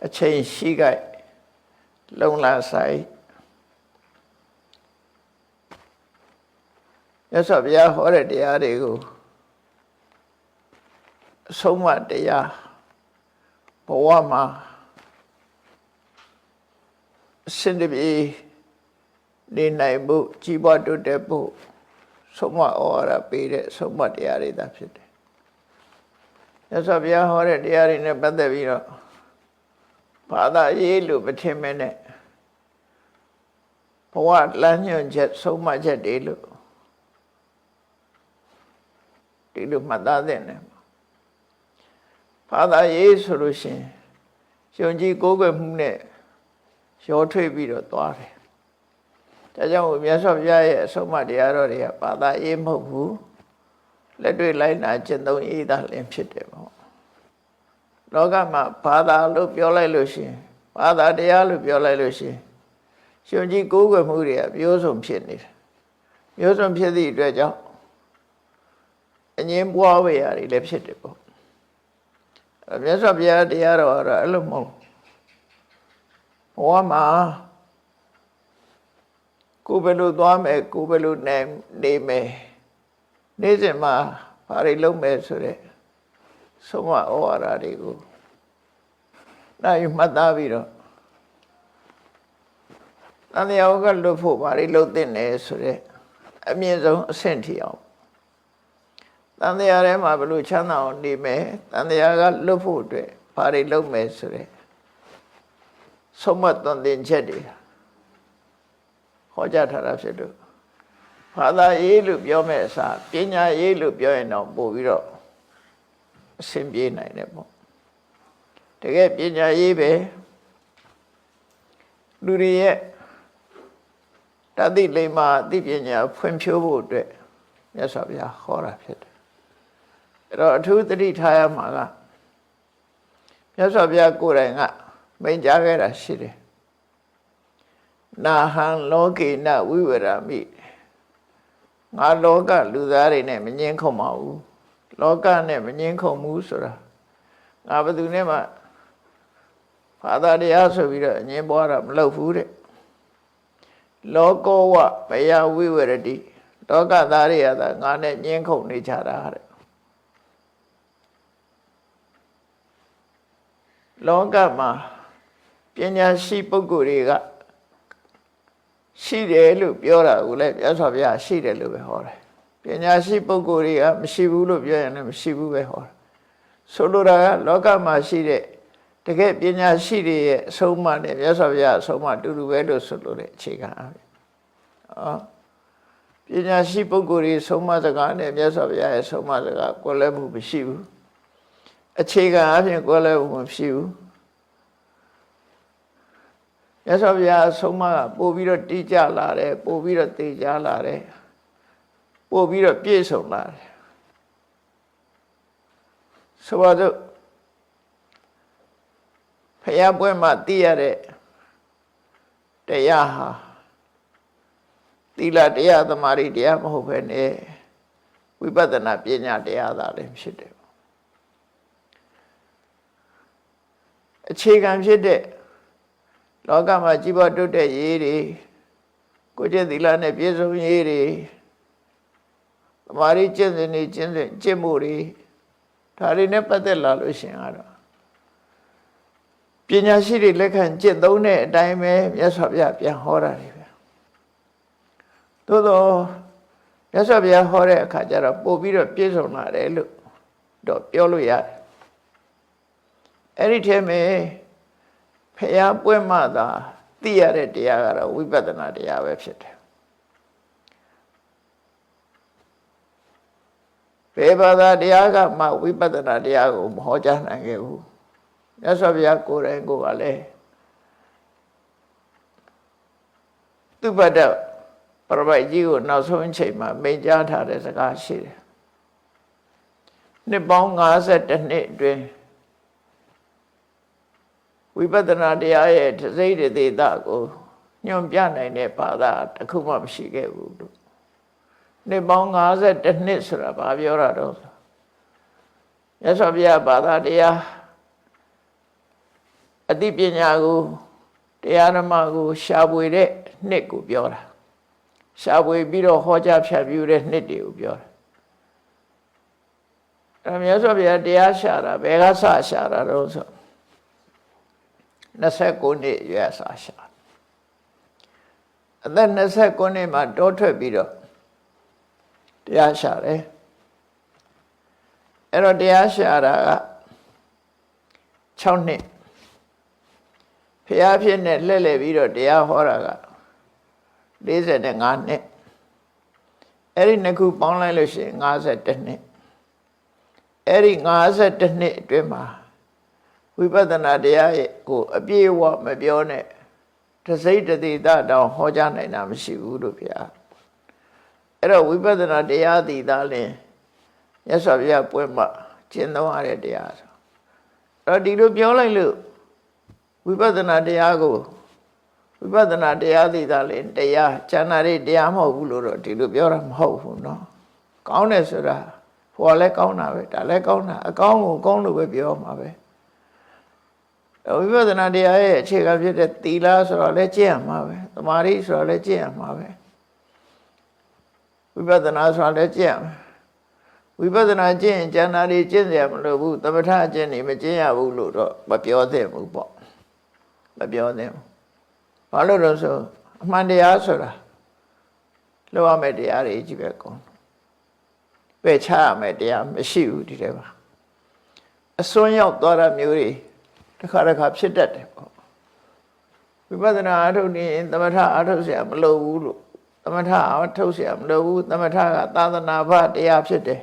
အချိန်ရှိကြလုံလာဆိုင်မြတ်စွာဘုရားဟောတဲ့တရားတွေကိုအဆုံးအမတရားဘဝမှာအစဉ်တပြေနေနိုင်ဖို့ကြီးပွားတိုးတက်ဖို့ဆုံးမဩဝါဒပေးတဲ့ဆုံးမတရားတွေသာဖြစ်တယ်။မြတ်စွာဘုရားဟောတဲ့တရားတွေနဲ့ပတ်သက်ပြီးတော့ဘာသာရေးလို့မထင်မဲနဲ့ဘဝလမ်းညွှန်ချက်ဆုံးမချက်တွေလို့ဒီလိုမှတ်သားသင့်တယ်။ဘာသာရေးဆိုလို့ရှိရင်ယုံကြည်ကိုးကွယ်မှုနဲ့ရောထွေးပြီးတော့သွားတယ်။ဒါကြောင့်မြတ်စွာဘုရားရဲ့အဆုံးအမတရားတော်တွေကဘာသာရေးမဟုတ်ဘူး။လက်တွေ့လိုက်နာကျင့်သုံးရေးသားလင်းဖြစ်တယ်ပေါ့။လောကမှာဘာသာလို့ပြောလိုက်လို့ရှိရင်ဘာသာတရားလို့ပြောလိုက်လို့ရှိရင်ယုံကြည်ကိုးကွယ်မှုတွေကမျိုးစုံဖြစ်နေတယ်။မျိုးစုံဖြစ်သည့်အတွက်ကြောင့်အငြင်းပွားဝေရာတွေလည်းဖြစ်တယ်ပေါ့။မြတ်စွာဘုရားတရားတော်ကတော့အဲ့လိုမဟုတ်ဘဝမှာကိုယ်ဘယ်လိုသွားမယ်ကိုယ်ဘယ်လိုနေမယ်နေ့စဉ်မှာဘာတွေလုပ်မယ်ဆိုတဲ့ဆုံးမဩဝါဒတွေကိုနိုင်မှတ်သားပြီးတော့တန်တရားကလွတ်ဖို့ဘာတွေလုပ်သင့်လဲဆိုတဲ့အမြင့်ဆုံးအဆင့်ထိအောင်တန်တရားထဲမှာဘယ်လိုချမ်းသာအောင်နေမယ်တန်တရားကလွတ်ဖို့အတွက်ဘာတွေလုပ်မယ်ဆိုတဲ့ဆုံးမသွန်သင်ချက်တွေဟောကြားထားတာဖြစ်လို့ဘာသာရေးလို့ပြောမဲ့အစားပညာရေးလို့ပြောရင်တော့ပို့ပြီးတော့အဆင်ပြေနိုင်တယ်ပေါ့တကယ်ပညာရေးပဲလူတွေရဲ့တတိလိမ္မာအသိပညာဖွံ့ဖြိုးဖို့အတွက်မြတ်စွာဘုရားဟောတာဖြစ်တယ်အဲ့တော့အထူးသတိထားရမှာကမြတ်စွာဘုရားကိုယ်တိုင်ကမိန့်ကြားခဲ့တာရှိတယ်နာဟံလောကေနဝိဝရမိငါလောကလူသားတွေနဲ့မငင်းခုံပါဘူးလောကနဲ့မငင်းခုံဘူးဆိုတာငါဘယ်သူနဲ့မှဘာသာတရားဆိုပြီးတော့အငင်းပွားတာမလုပ်ဘူးတဲ့လောကောဝဘယဝိဝရတိလောကသားတွေကသာငါနဲ့ငင်းခုံနေကြတာတဲ့လောကမှာပညာရှိပုဂ္ဂိုလ်တွေကရှိတယ်လို့ပြောတာကိုလည်းမြတ်စွာဘုရားရှိတယ်လို့ပဲဟောတယ်ပညာရှိပုဂ္ဂိုလ်တွေကမရှိဘူးလို့ပြောရင်လည်းမရှိဘူးပဲဟောတယ်ဆိုလိုတာကလောကမှာရှိတဲ့တကယ်ပညာရှိတွေရဲ့အဆုံးအမနဲ့မြတ်စွာဘုရားအဆုံးအမတူတူပဲလို့ဆိုလိုတဲ့အခြေခံအားဖြင့်ပညာရှိပုဂ္ဂိုလ်တွေဆုံးမစကားနဲ့မြတ်စွာဘုရားရဲ့ဆုံးမစကားကွဲလွဲမှုမရှိဘူးအခြေခံအားဖြင့်ကွဲလွဲမှုမရှိဘူးမြတ်စွာဘုရားဆုံးမကပို့ပြီးတော့တိကျလာတယ်ပို့ပြီးတော့သိကြလာတယ်ပို့ပြီးတော့ပြည့်စုံလာတယ်ဆိုပါစို့ဖယားပွဲမှာသိရတဲ့တရားဟာသီလတရားသမာဓိတရားမဟုတ်ဘဲနဲ့ဝိပဿနာပညာတရားသာလည်းဖြစ်တယ်အခြေခံဖြစ်တဲ့လောကမှာကြီးပွားတိုးတက်ရေးတွေကိုကျင့်သီလနဲ့ပြည့်စုံရေးတွေသမာဓိကျင့်စဉ်တွေကျင့်မှုတွေဒါတွေနဲ့ပတ်သက်လာလို့ရှင်ကတော့ပညာရှိတွေလက်ခံကျင့်သုံးတဲ့အတိုင်းပဲမြတ်စွာဘုရားပြန်ဟောတာတွေပဲသို့တော့မြတ်စွာဘုရားဟောတဲ့အခါကျတော့ပို့ပြီးတော့ပြည့်စုံလာတယ်လို့တော့ပြောလို့ရတယ်အဲ့ဒီထဲမှာဖယားပွဲမှသာသိရတဲ့တရားကတော့ဝိပဿနာတရားပဲဖြစ်တယ်ဘယ်ဘာသာတရားကမှဝိပဿနာတရားကိုမဟောကြားနိုင်ခဲ့ဘူးမြတ်စွာဘုရားကိုယ်တိုင်ကိုယ်ကလည်းသူပတ္တပရပိုက်ကြီးကိုနောက်ဆုံးအချိန်မှာမိန့်ကြားထားတဲ့စကားရှိတယ်နှစ်ပေါင်း52နှစ်အတွင်းဝိပဿနာတရားရဲ့တစိမ့်တေသကိုညွှန်ပြနိုင်တဲ့ဘာသာတစ်ခုမှမရှိခဲ့ဘူးလို့နှစ်ပေါင်း52နှစ်ဆိုတာဘာပြောတာတော့မြတ်စွာဘုရားဘာသာတရား အသိပညာကိုတရားဓမ္မကိုရှာဖွေတဲ့နှစ်ကိုပြောတာရှာဖွေပြီးတော့ဟောကြားဖြန့်ဖြူးတဲ့နှစ်တွေကိုပြောတာအဲ့မြတ်စွာဘုရားတရားရှာတာဘယ်ကစရှာတာတော့ဆို29နှစ်ရွယ်စရှာအသက်29နှစ်မှာတောထွက်ပြီးတော့တရားရှာတယ်အဲ့တော့တရားရှာတာက6နှစ်ဖျားဖြစ်နဲ့လှည့်လည်ပြီးတော့တရားဟောတာက45နှစ်အဲ့ဒီနှစ်ခုပေါင်းလိုက်လို့ရှိရင်51နှစ်အဲ့ဒီ51နှစ်အတွင်းမှာဝိပဿနာတရားရဲ့ကိုအပြည့်အဝမပြောနဲ့တစိမ့်တတိတတောင်ဟောကြားနိုင်တာမရှိဘူးလို့ဗျာအဲ့တော့ဝိပဿနာတရားသည်သားလင်မြတ်စွာဘုရားပွဲမှာကျင့်သုံးရတဲ့တရားဆိုအဲ့တော့ဒီလိုပြောလိုက်လို့ဝိပဿနာတရားကိုဝိပဿနာတရားသည်သားလင်တရားဉာဏ်နာတွေတရားမဟုတ်ဘူးလို့တော့ဒီလိုပြောတာမဟုတ်ဘူးเนาะကောင်းတယ်ဆိုတာဟိုကလည်းကောင်းတာပဲဒါလည်းကောင်းတာအကောင်းကိုကောင်းလို့ပဲပြောမှာပဲဝိပဿနာတရားရဲ့အခြေခံဖြစ်တဲ့သီလဆိုတော့လည်းကျင့်ရမှာပဲသမာဓိဆိုတော့လည်းကျင့်ရမှာပဲဝိပဿနာဆိုတော့လည်းကျင့်ရမှာဝိပဿနာကျင့်ရင်ဉာဏ်နာတွေကျင့်ရမလို့ဘူးသမထအကျင့်တွေမကျင့်ရဘူးလို့တော့မပြောသင့်ဘူးပေါ့မပြောသင့်ဘူးဘာလို့လဲဆိုအမှန်တရားဆိုတာလောက်ရမယ့်တရားတွေကြီးပဲကောင်းပဲချရမယ့်တရားမရှိဘူးဒီထဲမှာအစွန်းရောက်သွားတာမျိုးတွေတစ်ခါဖြစ်တတ်တယ်ပေါ့ဝိပဿနာအထုတ်နေရင်သမထအထုတ်เสียမလိုဘူးလို့သမထအထုတ်เสียမလိုဘူးသမထကသာသနာ့ဘတရားဖြစ်တယ်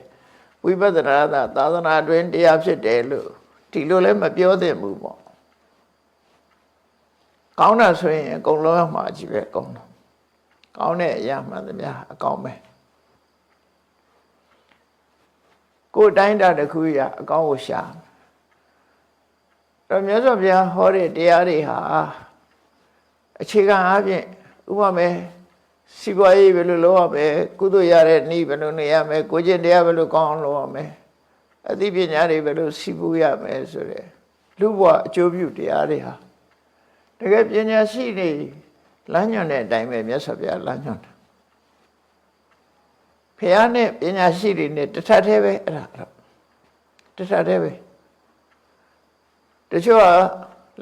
ဝိပဿနာကသာသနာတွင်တရားဖြစ်တယ်လို့ဒီလိုလည်းမပြောသင့်ဘူးပေါ့ကောင်းတာဆိုရင်အကုန်လုံးမှာကြီးပဲကောင်းတယ်ကောင်းတဲ့အရာမှန်သမျှအကောင်းပဲကိုယ်တိုင်းတာတစ်ခုရအကောင်းကိုရှာတော့မြတ်စွာဘုရားဟောတဲ့တရားတွေဟာအခြေခံအားဖြင့်ဥပမာစီပွားရေးဘယ်လိုလုပ်ရမလဲကုသိုလ်ရတဲ့နည်းဘယ်လိုနေရမလဲကိုကျင့်တရားဘယ်လိုကောင်းအောင်လုပ်ရမလဲအသိပညာတွေဘယ်လိုစီးပူးရမလဲဆိုတဲ့လူ့ဘဝအကျိုးပြုတရားတွေဟာတကယ်ပညာရှိတွေလမ်းညွှန်တဲ့အတိုင်းပဲမြတ်စွာဘုရားလမ်းညွှန်တာဖះနဲ့ပညာရှိတွေနဲ့တထပ်သေးပဲအဲ့ဒါတထပ်သေးပဲတချို့က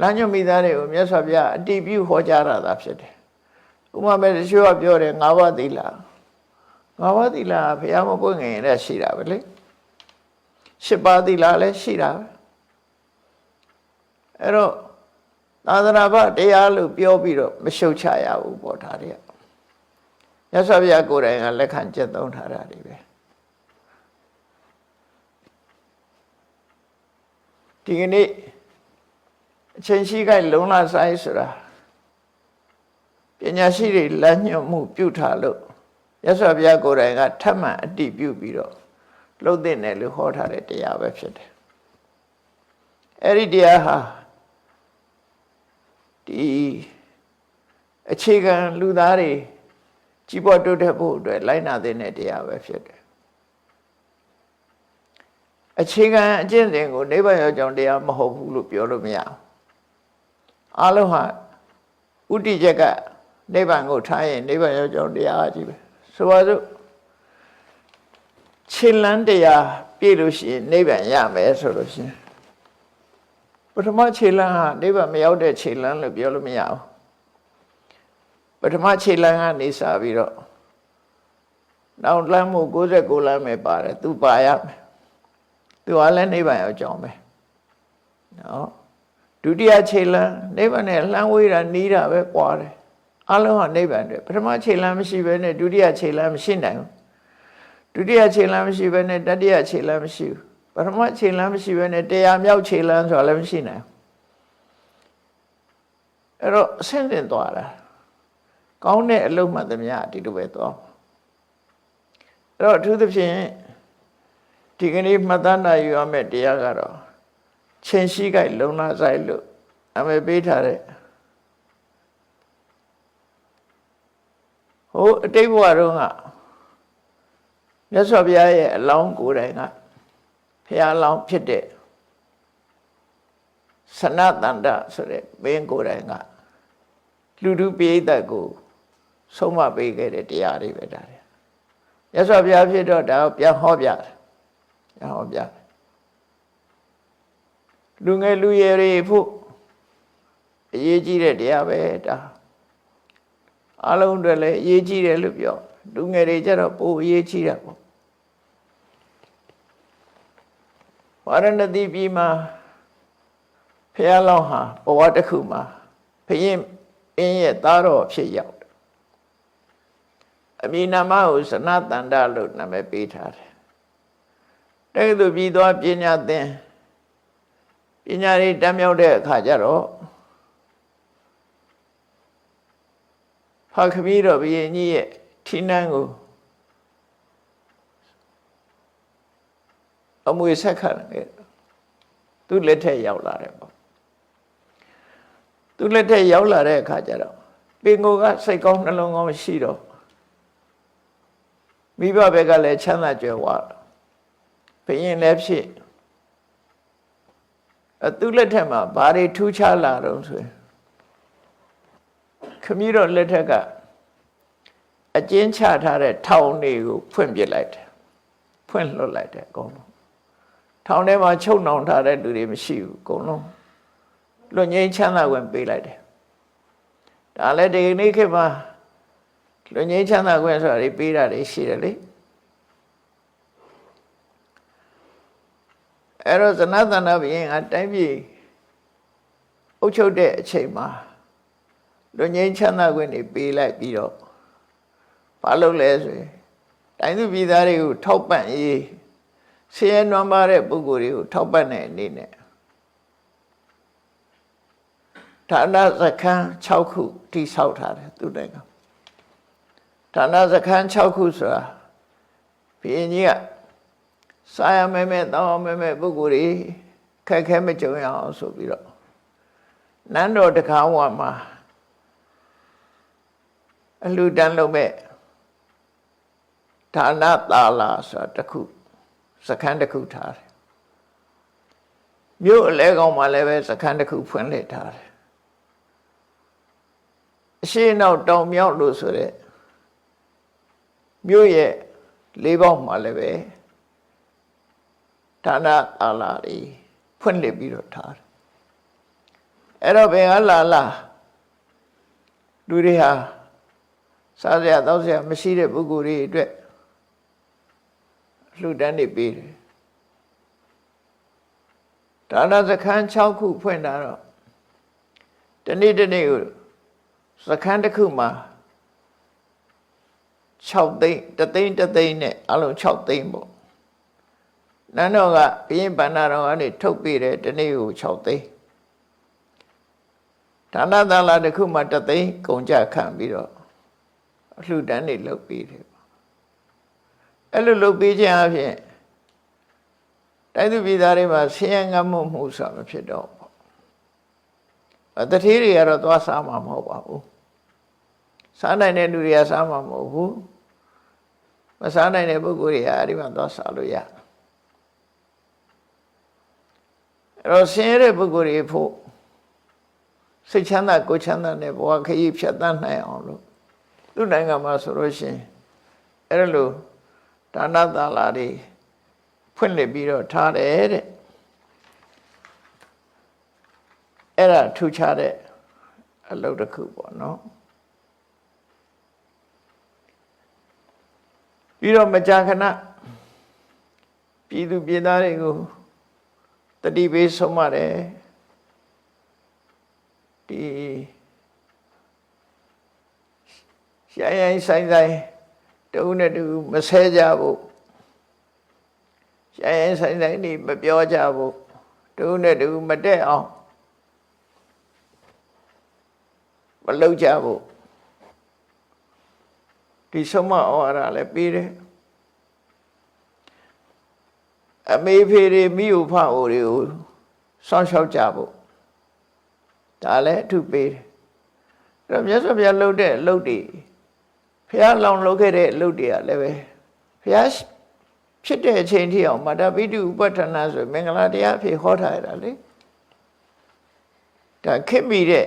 လမ်းညွှန်မိသားတွေကိုမြတ်စွာဘုရားအတိပြုဟောကြားတာသာဖြစ်တယ်ဥပမာတချို့ကပြောတယ်၅ပါးသီလ၅ပါးသီလဘုရားမပွင့်ငင်လည်းရှိတာပဲလေ၈ပါးသီလလည်းရှိတာပဲအဲ့တော့သာသနာ့ဘတရားလို့ပြောပြီးတော့မရှုတ်ချရဘူးပေါ့ဒါတွေကမြတ်စွာဘုရားကိုယ်တိုင်ကလက်ခံကျင့်သုံးထားတာတွေပဲဒီကနေ့အချိန်ရှိခိုက်လုံလဆိုင်ဆိုတာပညာရှိတွေလမ်းညွှန်မှုပြုထားလို့မြတ်စွာဘုရားကိုယ်တိုင်ကထပ်မံအတည်ပြုပြီးတော့လှုပ်တဲ့နယ်လို့ဟောထားတဲ့တရားပဲဖြစ်တယ်အဲ့ဒီတရားဟာဒီအခြေခံလူသားတွေကြီးပွားတိုးတက်ဖို့အတွက်လိုက်နာတဲ့တရားပဲဖြစ်တယ်အခြေခံအကျင့်စဉ်ကိုနိဗ္ဗာန်ရောက်ကြောင်းတရားမဟုတ်ဘူးလို့ပြောလို့မရဘူးအားလုံးဟာဥတည်ချက်ကနိဗ္ဗာန်ကိုထားရင်နိဗ္ဗာန်ရောက်ကြောင်းတရားကြီးပဲဆိုပါစို့ခြေလန်းတရားပြည့်လို့ရှိရင်နိဗ္ဗာန်ရမယ်ဆိုလို့ရှိရင်ပထမခြေလန်းဟာနိဗ္ဗာန်မရောက်တဲ့ခြေလန်းလို့ပြောလို့မရဘူးပထမခြေလန်းကနေစပြီးတော့နောက်လမ်းမှု69လမ်းပဲပါတယ်သူပါရမယ်သူကလည်းနိဗ္ဗာန်ရောက်ကြောင်းပဲနော်ဒုတိယခြေလန်းနိဗ္ဗာန်နဲ့လှမ်းဝေးတာနီးတာပဲကွာတယ်အလုံးဟာနိဗ္ဗာန်တွေပထမခြေလန်းမရှိဘဲနဲ့ဒုတိယခြေလန်းမရှိနိုင်ဘူးဒုတိယခြေလန်းမရှိဘဲနဲ့တတိယခြေလန်းမရှိဘူးပထမခြေလန်းမရှိဘဲနဲ့တရားမြောက်ခြေလန်းဆိုတာလည်းမရှိနိုင်ဘူးအဲ့တော့အဆင့်ဆင့်သွားတာကောင်းတဲ့အလုပ်မှသမျှဒီလိုပဲသွားအဲ့တော့အထူးသဖြင့်ဒီကနေ့မှတ်သားနိုင်ရမယ့်တရားကတော့ချင်းရှိခိုက်လုံလဆိုင်လို့အမေပေးထားတဲ့ဟိုအတိတ်ဘဝတုန်းကမြတ်စွာဘုရားရဲ့အလောင်းကိုယ်တိုင်ကဘုရားအလောင်းဖြစ်တဲ့ စနတန္တဆိုတဲ့ဘင်းကိုယ်တိုင်ကလူထုပိဋကကိုဆုံးမပေးခဲ့တဲ့တရားတွေပဲဒါတွေမြတ်စွာဘုရားဖြစ်တော့ဒါကိုပြန်ဟောပြတယ်ပြန်ဟောပြတယ်လူငယ်လူရွယ်တွေဖို့အရေးကြီးတဲ့တရားပဲဒါအလုံးတွေလည်းအရေးကြီးတယ်လို့ပြောလူငယ်တွေကျတော့ပိုအရေးကြီးတာပေါ့ဝါရဏသီပြည်မှာဖះလောင်းဟာဘဝတစ်ခုမှာဘုရင်အင်းရဲ့သားတော်ဖြစ်ရောက်တယ်အမည်နာမကိုစနတန္တလို့နာမည်ပေးထားတယ်တကယ်လို့ပြီးသွားပညာသင်ပညာတွေတတ်မြောက်တဲ့အခါကျတော့ဖခမီးတော်ဘုရင်ကြီးရဲ့ထီးနှန်းကိုအမွေဆက်ခံခဲ့သူ့လက်ထက်ရောက်လာတယ်ပေါ့သူ့လက်ထက်ရောက်လာတဲ့အခါကျတော့ပင်ကိုကစိတ်ကောင်းနှလုံးကောင်းရှိတော့မိဘဘက်ကလည်းချမ်းသာကြွယ်ဝဘုရင်လည်းဖြစ်သူ့လက်ထက်မှာဘာတွေထူးခြားလာတော့ဆိုရင်ခမည်းတော်လက်ထက်ကအကျဉ်းချထားတဲ့ထောင်တွေကိုဖွင့်ပစ်လိုက်တယ်ဖွင့်လွှတ်လိုက်တယ်အကုန်လုံးထောင်ထဲမှာချုပ်နှောင်ထားတဲ့လူတွေမရှိဘူးအကုန်လုံးလွတ်ငြိမ်းချမ်းသာခွင့်ပေးလိုက်တယ်ဒါလည်းဒီနေ့ခေတ်မှာလွတ်ငြိမ်းချမ်းသာခွင့်ဆိုတာတွေပေးတာတွေရှိတယ်လေအဲ့တော့ဇနသန္တဘုရင်ကတိုင်းပြည်အုပ်ချုပ်တဲ့အချိန်မှာလွတ်ငြိမ်းချမ်းသာခွင့်တွေပေးလိုက်ပြီးတော့ဘာလုပ်လဲဆိုရင်တိုင်းသူပြည်သားတွေကိုထောက်ပံ့ရေးဆင်းရဲနွမ်းပါးတဲ့ပုဂ္ဂိုလ်တွေကိုထောက်ပံ့တဲ့အနေနဲ့ဌာနစခန်း6ခုတိဆောက်ထားတယ်သူတိုင်ကဌာနစခန်း6ခုဆိုတာဘုရင်ကြီးကစားရမဲမဲတောင်းမဲမဲပုဂ္ဂိုလ်တွေခက်ခဲမကြုံရအောင်ဆိုပြီးတော့နန်းတော်တကားဝမှာအလှူဒန်းလုပ်မဲ့ဌာနသာလာဆိုတာတစ်ခုစခန်းတစ်ခုထားတယ်မြို့အလဲကောင်မှာလည်းပဲစခန်းတစ်ခုဖွင့်လှစ်ထားတယ်အရှိနောက်တောင်မြောက်လို့ဆိုတဲ့မြို့ရဲ့လေးပေါက်မှာလည်းပဲဌာနသာလာတွေဖွင့်လှစ်ပြီးတော့ထားတယ်အဲ့တော့ဘယ်ကလာလူတွေဟာစားစရာတောက်စရာမရှိတဲ့ပုဂ္ဂိုလ်တွေအတွက်လှူဒန်းနေပေးတယ်ဒါနစခန်း6ခုဖွင့်တာတော့ဒီနေ့ကိုစခန်းတစ်ခုမှာ6သိန်းတသိန်းနဲ့အလုံး6သိန်းပေါ့နန်းတော်ကဘုရင်ဗန္နာတော်ကနေထုတ်ပေးတယ်ဒီနေ့ကို6သိန်းဒါနသလာတစ်ခုမှာ1သိန်းကုန်ကြခံပြီးတော့အလှူဒန်းနေလုပ်ပေးတယ်အဲ့လိုလုပ်ပေးခြင်းအပြင်တိုင်းသူပြည်သားတွေမှာဆင်းရဲငတ်မှုဆိုတာမဖြစ်တော့ဘူးတတိတွေကတော့သွားစားမှာမဟုတ်ပါဘူးစားနိုင်တဲ့လူတွေကစားမှာမဟုတ်ဘူးမစားနိုင်တဲ့ပုဂ္ဂိုလ်တွေကအဲ့ဒီမှာသွားစားလို့ရအဲ့တော့ဆင်းရဲတဲ့ပုဂ္ဂိုလ်တွေဖို့စိတ်ချမ်းသာကိုယ်ချမ်းသာနဲ့ဘဝခရီးဖြတ်သန်းနိုင်အောင်လို့သူ့နိုင်ငံမှာဆိုလို့ရှိရင်အဲ့လိုဒါနသလာတွေဖွင့်လှစ်ပြီးတော့ထားတယ်တဲ့အဲ့ဒါထူးခြားတဲ့အလုပ်တစ်ခုပေါ့နော်ပြီးတော့မကြာခဏပြည်သူပြည်သားတွေကိုတတိပေးဆုံးမတယ်ဒီရိုင်းဆိုင်တူနဲ့တူမဆဲကြဘူးရိုင်းဆိုင်နေမပြောကြဘူးတူနဲ့တူမတက်အောင်မလုပ်ကြဘူးဒီဆုံးမဩဝါဒလည်းပေးတယ်အမေဖေတွေမိဥဖအိုတွေကိုစောင့်ရှောက်ကြဖို့ဒါလည်းအထုပေးတယ်အဲ့တော့မြတ်စွာဘုရားလှုပ်တဲ့အလုပ်တွေဘုရားလောင်လုပ်ခဲ့တဲ့အလုပ်တွေကလည်းပဲဘုရားဖြစ်တဲ့အချိန်ထိအောင်မာတာပိတုဥပဋ္ဌာဏဆိုမင်္ဂလာတရားအဖြစ်ဟောထားရတာလေ ဒါခက်မိတဲ့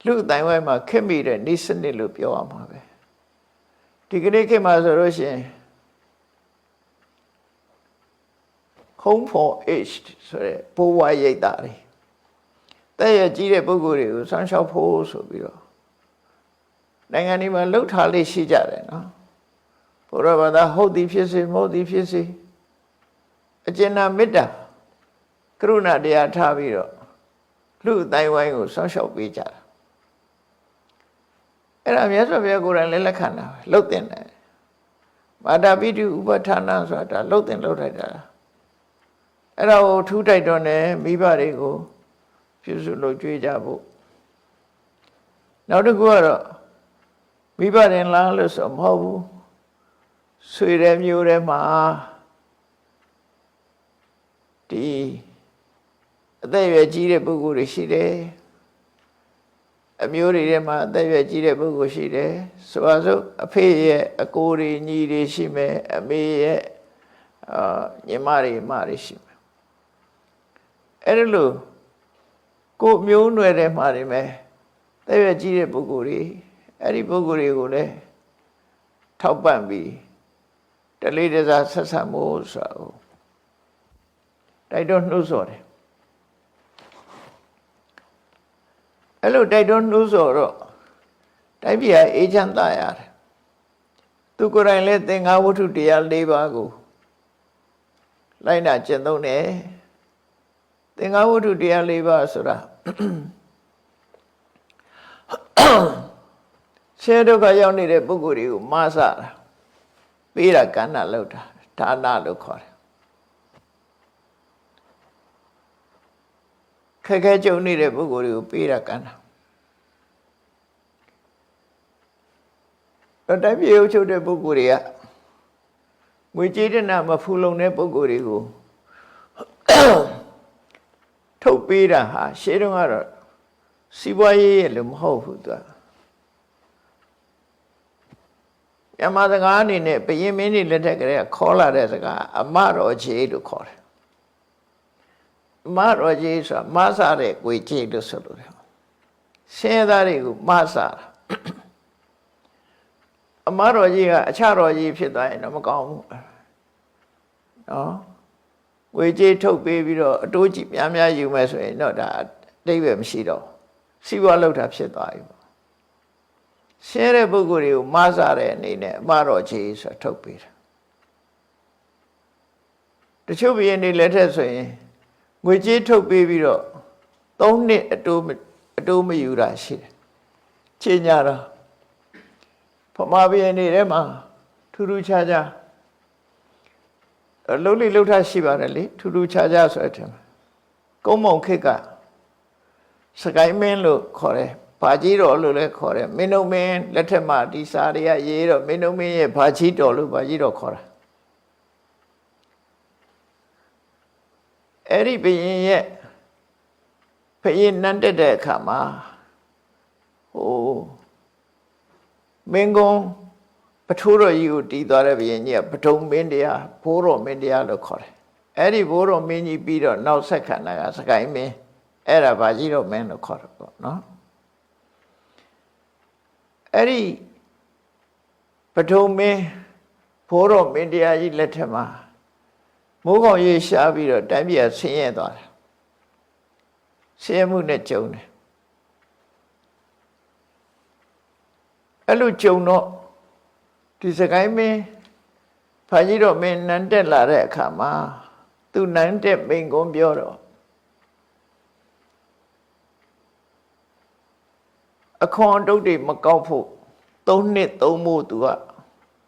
လူအတိုင်းဝိုင်းမှာခက်မိတဲ့ဤစနစ်လို့ပြောရမှာပဲဒီကနေ့ခေတ်မှာဆိုလို့ရှိရင် home for aged ဆိုတဲ့ဘိုးဘွားရိပ်တာတွေတဲ့ရကြီးတဲ့ပုဂ္ဂိုလ်တွေကိုစောင့်ရှောက်ဖို့ဆိုပြီးတော့နိုင်ငံဒီမှာလှုပ်ထားလေးရှိကြတယ်နော်ဘုရားဘာသာဟုတ်သည်ဖြစ်စေမဟုတ်သည်ဖြစ်စေအကျဉ်းမေတ္တာကရုဏာတရားထားပြီးတော့လူအတိုင်းဝိုင်းကိုစောင့်ရှောက်ပေးကြတာအဲ့ဒါမြတ်စွာဘုရားကိုယ်တိုင်လည်းလက်ခံတာပဲလှုပ်တင်တယ်မာတာပိတုဥပဌာနဆိုတာလှုပ်တင်လှုပ်ထိုက်တာအဲ့ဒါကိုထူးတိုက်တော့ねမိဘတွေကိုပြုစုလုပ်ကြွေးကြဖို့နောက်တစ်ခုကတော့မိဘရင်လားလို့ဆိုမဟုတ်ဘူးဆွေတဲ့မျိုးတွေမှာဒီအသက်အရွယ်ကြီးတဲ့ပုဂ္ဂိုလ်တွေရှိတယ်အမျိုးတွေထဲမှာအသက်အရွယ်ကြီးတဲ့ပုဂ္ဂိုလ်ရှိတယ်ဆိုပါစို့အဖေရဲ့အကိုတွေညီတွေရှိမယ်အမေရဲ့ညီမတွေမတွေရှိမယ်အဲ့ဒါလို့ကိုမျိုးနွယ်တဲ့မှာတွေမယ်သက်ရွယ်ကြီးတဲ့ပုဂ္ဂိုလ်တွေအဲ့ဒီပုဂ္ဂိုလ်တွေကိုလည်းထောက်ပံ့ပြီးတလေးတစားဆက်ဆံမှုဆိုတော့တိုက်တွန်းနှိုးဆော်တယ်အဲ့လိုတိုက်တွန်းနှိုးဆော်တော့တိုင်းပြည်ဟာအေးချမ်းသာရတယ်သူကိုယ်တိုင်လည်းသင်္ဃဝတ္ထုတရား၄ပါးကိုလိုက်နာကျင့်သုံးတယ်သင်္ဃဝတ္ထုတရား၄ပါးဆိုတာဆင်းရဲဒုက္ခရောက်နေတဲ့ပုဂ္ဂိုလ်တွေကိုမဆတာပေးတာကဏ္ဍလောက်တာဒါနလို့ခေါ်တယ်ခက်ခဲကြုံနေတဲ့ပုဂ္ဂိုလ်တွေကိုပေးတာကဏ္ဍတော့တိုင်းပြည်အုပ်ချုပ်တဲ့ပုဂ္ဂိုလ်တွေကငွေကြေးတနာမဖူလုံတဲ့ပုဂ္ဂိုလ်တွေကိုထုတ်ပေးတာဟာရှေးတုန်းကတော့စီးပွားရေးလည်းမဟုတ်ဘူးသူမြန်မာစကားအနေနဲ့ဘုရင်မင်းတွေလက်ထက်ကလေးခေါ်လာတဲ့စကားအမတော်ကြီးလို့ခေါ်တယ်အမတော်ကြီးဆိုတာမဆတဲ့ကိုကြီးလို့ဆိုလို့တယ်ဆင်းရဲသားတွေကိုမဆတာအမတော်ကြီးကအခြားတော်ကြီးဖြစ်သွားရင်တော့မကောင်းဘူးနော်ငွေကြေးထုတ်ပေးပြီးတော့အတိုးကြီးများများယူမယ်ဆိုရင်တော့ဒါအတိတ်ပဲမရှိတော့စီးပွားလုပ်တာဖြစ်သွားပြီပေါ့ရှင်းတဲ့ပုဂ္ဂိုလ်တွေကိုမဆတဲ့အနေနဲ့အမတော်ကြီးဆိုထုတ်ပေးတာတချို့ဘုရင်တွေလက်ထက်ဆိုရင်ငွေကြေးထုတ်ပေးပြီးတော့3နှစ်အတိုးမယူတာရှိတယ်ချိန်ညာတော့ဖမာဘုရင်တွေထဲမှာထူးထူးခြားခြားလုံးလိလှုပ်ထရှိပါတယ်လေထူးထူးခြားခြားဆိုတဲ့အထက်မှာကုန်းမုံခေတ်ကစကိုင်းမင်းလို့ခေါ်တယ်ဘာကြီးတော်လို့လည်းခေါ်တယ်မင်းတို့မင်းလက်ထက်မှာဒီစာတွေကရေးတော့မင်းတို့မင်းရဲ့ဘာကြီးတော်လို့ဘာကြီးတော်ခေါ်တာအဲ့ဒီဘုရင်ရဲ့ဘုရင်နန်းတက်တဲ့အခါမှာဟိုမင်းကုန်းပထိုးတော်ကြီးကိုတီးသွားတဲ့ဘုရင်ကြီးကပထုံမင်းတရားဘိုးတော်မင်းတရားလို့ခေါ်တယ်အဲ့ဒီဘိုးတော်မင်းကြီးပြီးတော့နောက်ဆက်ခံတာကစကိုင်းမင်းအဲ့ဒါဘာကြီးတော်မင်းလို့ခေါ်တယ်ပေါ့နော်အဲ့ဒီပထုံမင်းဘိုးတော်မင်းတရားကြီးလက်ထက်မှာမိုးကောင်ရေရှားပြီးတော့တိုင်းပြည်ဆင်းရဲသွားတယ်ဆင်းရဲမှုနဲ့ကြုံတယ်အဲ့လိုကြုံတော့ဒီစကိုင်းမင်းဘာကြီးတော်မင်းနန်းတက်လာတဲ့အခါမှာသူနန်းတက်မိန်ကုန်းပြောတော့အခွန်တုတ်တွေမကောက်ဖို့3နှစ်3မို့သူက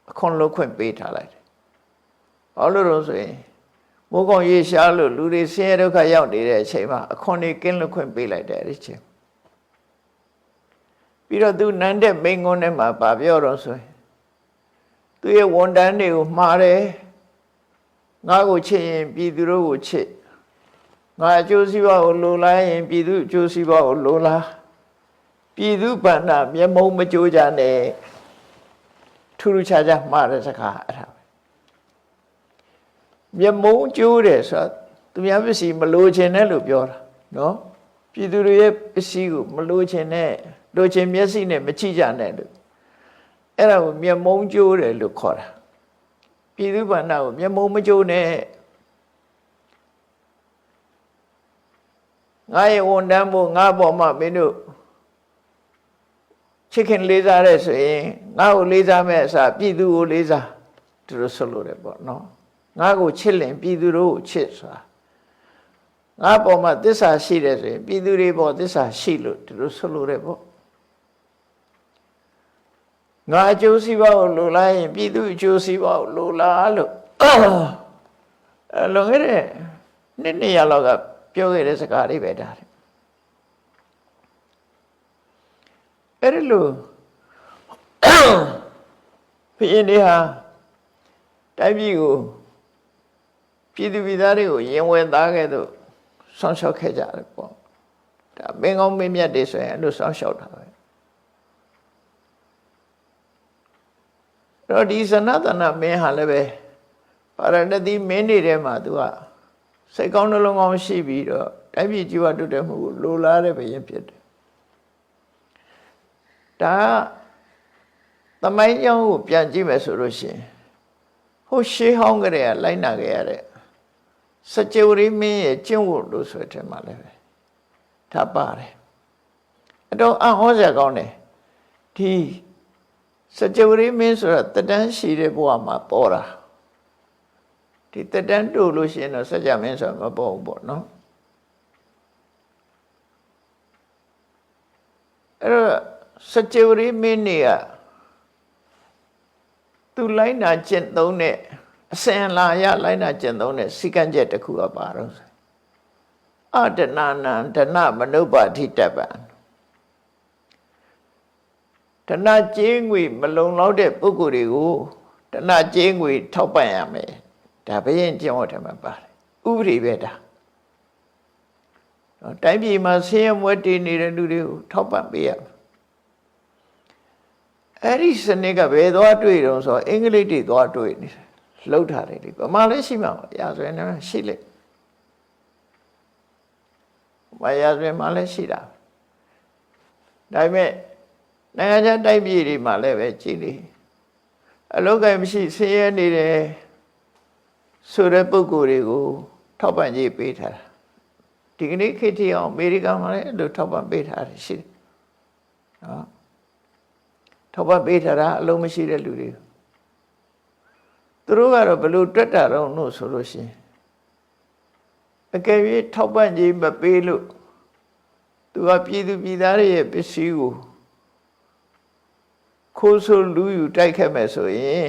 အခွန်လုံးခွင့်ပေးထားလိုက်တယ်။ဘာလို့လဲဆိုရင်မိုးကောင်ရေရှားလို့လူတွေဆင်းရဲဒုက္ခရောက်နေတဲ့အချိန်မှာအခွန်တွေကင်းလွတ်ခွင့်ပေးလိုက်တယ်အဲ့ဒီချိန်ပြီးတော့သူနန်းတဲ့မိန်ကုန်းထဲမှာဗာပြောတော့ဆိုရင်သူရဲ့ဝန်တန်းတွေကိုမှားတယ်ငါ့ကိုချစ်ရင်ပြည်သူတို့ကိုချစ်ငါအကျိုးစီးပွားကိုလိုလားရင်ပြည်သူအကျိုးစီးပွားကိုလိုလားပြည်သူဗန္ဒမျက်မုံမကြိုးကြနဲ့ထူးထူးခြားခြားမှားတဲ့စကားအဲ့ဒါပဲမျက်မုံကြိုးတယ်ဆိုတာသူများပစ္စည်းမလိုချင်တဲ့လို့ပြောတာနော် ပြည်သူတွေရဲ့ပစ္စည်းကိုမလိုချင်နဲ့လိုချင်မျက်စိနဲ့မကြည့်ကြနဲ့လို့အဲ့ဒါကိုမျက်မုံကျိုးတယ်လို့ခေါ်တာပြည်သူ့ဘာသာကိုမျက်မုံမကျိုးနဲ့ငါရဲ့ဝန်တန်းဖို့ငါပေါ်မှာမင်းတို့ချစ်ခင်လေးစားတဲ့ဆိုရင်ငါ့ကိုလေးစားမဲ့အစားပြည်သူကိုလေးစားသူတို့ဆိုလို့တယ်ပေါ့နော်ငါ့ကိုချစ်လင်ပြည်သူတို့ကိုချစ်ဆိုတာငါပေါ်မှာသစ္စာရှိတယ်ဆိုရင်ပြည်သူတွေပေါ်သစ္စာရှိလို့သူတို့ဆိုလို့တယ်ပေါ့ငါအကျိုးစီးပွားကိုလိုလားရင်ပြည်သူအကျိုးစီးပွားကိုလိုလားလို့လွန်ခဲ့တဲ့200လောက်ကပြောခဲ့တဲ့စကားလေးပဲဒါအဲ့ဒီလိုဘုရင်တွေဟာတိုင်းပြည်ကိုပြည်သူပြည်သားတွေကိုရင်ဝင်သားခဲ့သို့ဆောင်းလျှောက်ခဲ့ကြတယ်ပေါ့ဒါမင်းကောင်းမင်းမြတ်တွေဆိုရင်အဲ့လိုဆောင်းလျှောက်တာပဲတော့ဒီစနတနာမင်းဟာလည်းပဲပါရဏသီမင်းတွေထဲမှာသူကစိတ်ကောင်းနှလုံးကောင်းရှိပြီးတော့တိုင်းပြည်ကြီးပွားတိုးတက်မှုကိုလိုလားတဲ့ဘုရင်ဖြစ်တယ်ဒါသမိုင်းကြောင်းကိုပြန်ကြည့်မယ်ဆိုလို့ရှိရင်ဟိုရှေးဟောင်းကလေးကလိုက်နာခဲ့ရတဲ့စကြဝဠာမင်းရဲ့ကျင့်ဝတ်လို့ဆိုတဲ့မှာလည်းပဲဒါပါတယ်အတော့အဟောစရာကောင်းတယ်ဒီစကြဝဠာမင်းဆိုတာတတန်းရှိတဲ့ဘဝမှာပေါ်တာဒီတတန်းတို့လို့ရှိရင်တော့စကြမင်းဆိုတာမပေါ်ဘူးပေါ့နော်အဲ့တော့စကြဝဠာမင်းတွေကသူလိုက်နာကျင့်သုံးတဲ့အစဉ်လာရလိုက်နာကျင့်သုံးတဲ့စိကံချက်တစ်ခုကပါတော့အတဏနံဒနမနုပ္ပါတိတပ္ပံဒနကျေးငွေမလုံလောက်တဲ့ပုဂ္ဂိုလ်တွေကိုဒနကျေးငွေထောက်ပံ့ရမယ်ဒါဘုရင်ကျင့်ဝတ်တယ်မှာပါတယ်ဥပဒေပဲဒါတိုင်းပြည်မှာဆင်းရဲမွဲတေနေတဲ့လူတွေကိုထောက်ပံ့ပေးရမယ်အဲ့ဒီစနစ်ကဘယ်သွားတွေ့တော့ဆိုအင်္ဂလိပ်တွေသွားတွေ့နေတယ်လှုပ်ထားတယ်ဒီဗမာလည်းရှိမှာပါရာဇဝင်နဲ့ရှိလေဘာရာဇဝင်မှလည်းရှိတာဒါပေမဲ့နိုင်ငံခြားတိုင်းပြည်တွေမှာလည်းပဲကြည်လေအလောကမရှိဆင်းရဲနေတယ်ဆိုတဲ့ပုဂ္ဂိုလ်တွေကိုထောက်ပံ့ကြေးပေးထားတာဒီကနေ့ခေတ်ထိအောင်အမေရိကန်မှာလည်းအဲ့လိုထောက်ပံ့ပေးထားတယ်ရှိတယ်နော်ထောက်ပံ့ပေးထားတာအလုံးမရှိတဲ့လူတွေသူတို့ကတော့ဘယ်လိုတွက်တာတော့လို့ဆိုလို့ရှိရင်အကယ်၍ထောက်ပံ့ကြေးမပေးလို့သူကပြည်သူပြည်သားတွေရဲ့ပစ္စည်းကိုခိုးဆိုးလူယူတိုက်ခတ်မယ်ဆိုရင်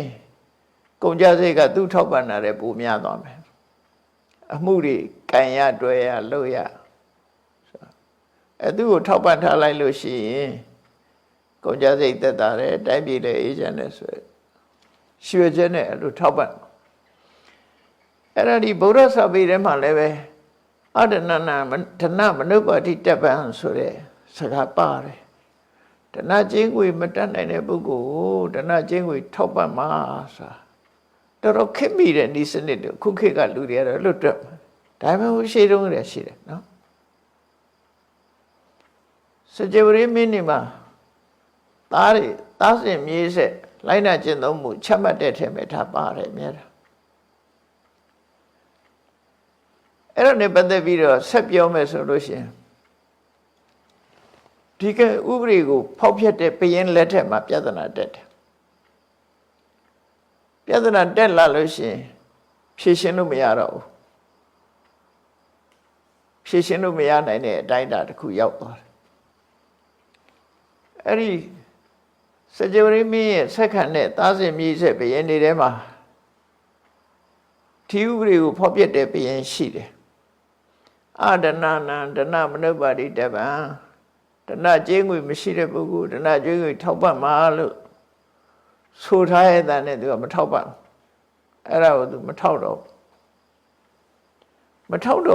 ကုန်ကြစိတ်ကသူ့ထောက်ပံ့တာလည်းပိုများသွားမယ်အမှုတွေကံရတွဲရလို့ရသူ့ကိုထောက်ပံ့ထားလိုက်လို့ရှိရင်ကုန်ကြစိတ်သက်သာတယ်တိုင်းပြည်လည်းအေးချမ်းတယ်ဆိုရွှေချက်နဲ့အဲ့လိုထောက်ပံ့အဲ့ဒါဒီဗုဒ္ဓစာပေထဲမှာလည်းပဲအတဏနာဒနမနုပ္ပါတိတပ္ပံဆိုတဲ့စကားပါတယ်ဒနချင်းကိုမတတ်နိုင်တဲ့ပုဂ္ဂိုလ်ကိုဒနချင်းကိုထောက်ပံ့မှာဆိုတာတော်ခက်မိတဲ့ဤစနစ်တွေခုခေတ်ကလူတွေကတော့လွတ်တွက်ဒါပေမဲ့ဟိုရှေးတုန်းကတည်းကရှိတယ်နော်စကြဝဠာမင်းနေမှာသားစဉ်မြေးဆက်လိုက်နာကျင့်သုံးမှုချမှတ်တဲ့ထဲမှာထားပါတယ်မြဲတာအဲ့တော့နေပတ်သက်ပြီးတော့ဆက်ပြောမယ်ဆိုလို့ရှိရင်ဒီကဥပဒေကိုဖောက်ဖျက်တဲ့ဘုရင်လက်ထက်မှာပြဿနာတက်တယ်ပြဿနာတက်လာလို့ရှိရင်ဖြေရှင်းလို့မရတော့ဘူးဖြေရှင်းလို့မရနိုင်တဲ့အတိုင်းအတာတစ်ခုရောက်သွားတယ်အဲ့ဒီစကြဝဠာမင်းရဲ့ဆက်ခံတဲ့သားစဉ်မြေးဆက်ဘုရင်တွေထဲမှာဒီဥပဒေကိုဖောက်ဖျက်တဲ့ဘုရင်ရှိတယ်အဒနနံဒနမနုပ္ပါတိတပ္ပံဒနကျေးငွေမရှိတဲ့ပုဂ္ဂိုလ်ဒနကျေးငွေထောက်ပံ့မှာလို့ဆိုထားရတဲ့နဲ့သူကမထောက်ပံ့အဲ့ဒါကိုသူမထောက်တော့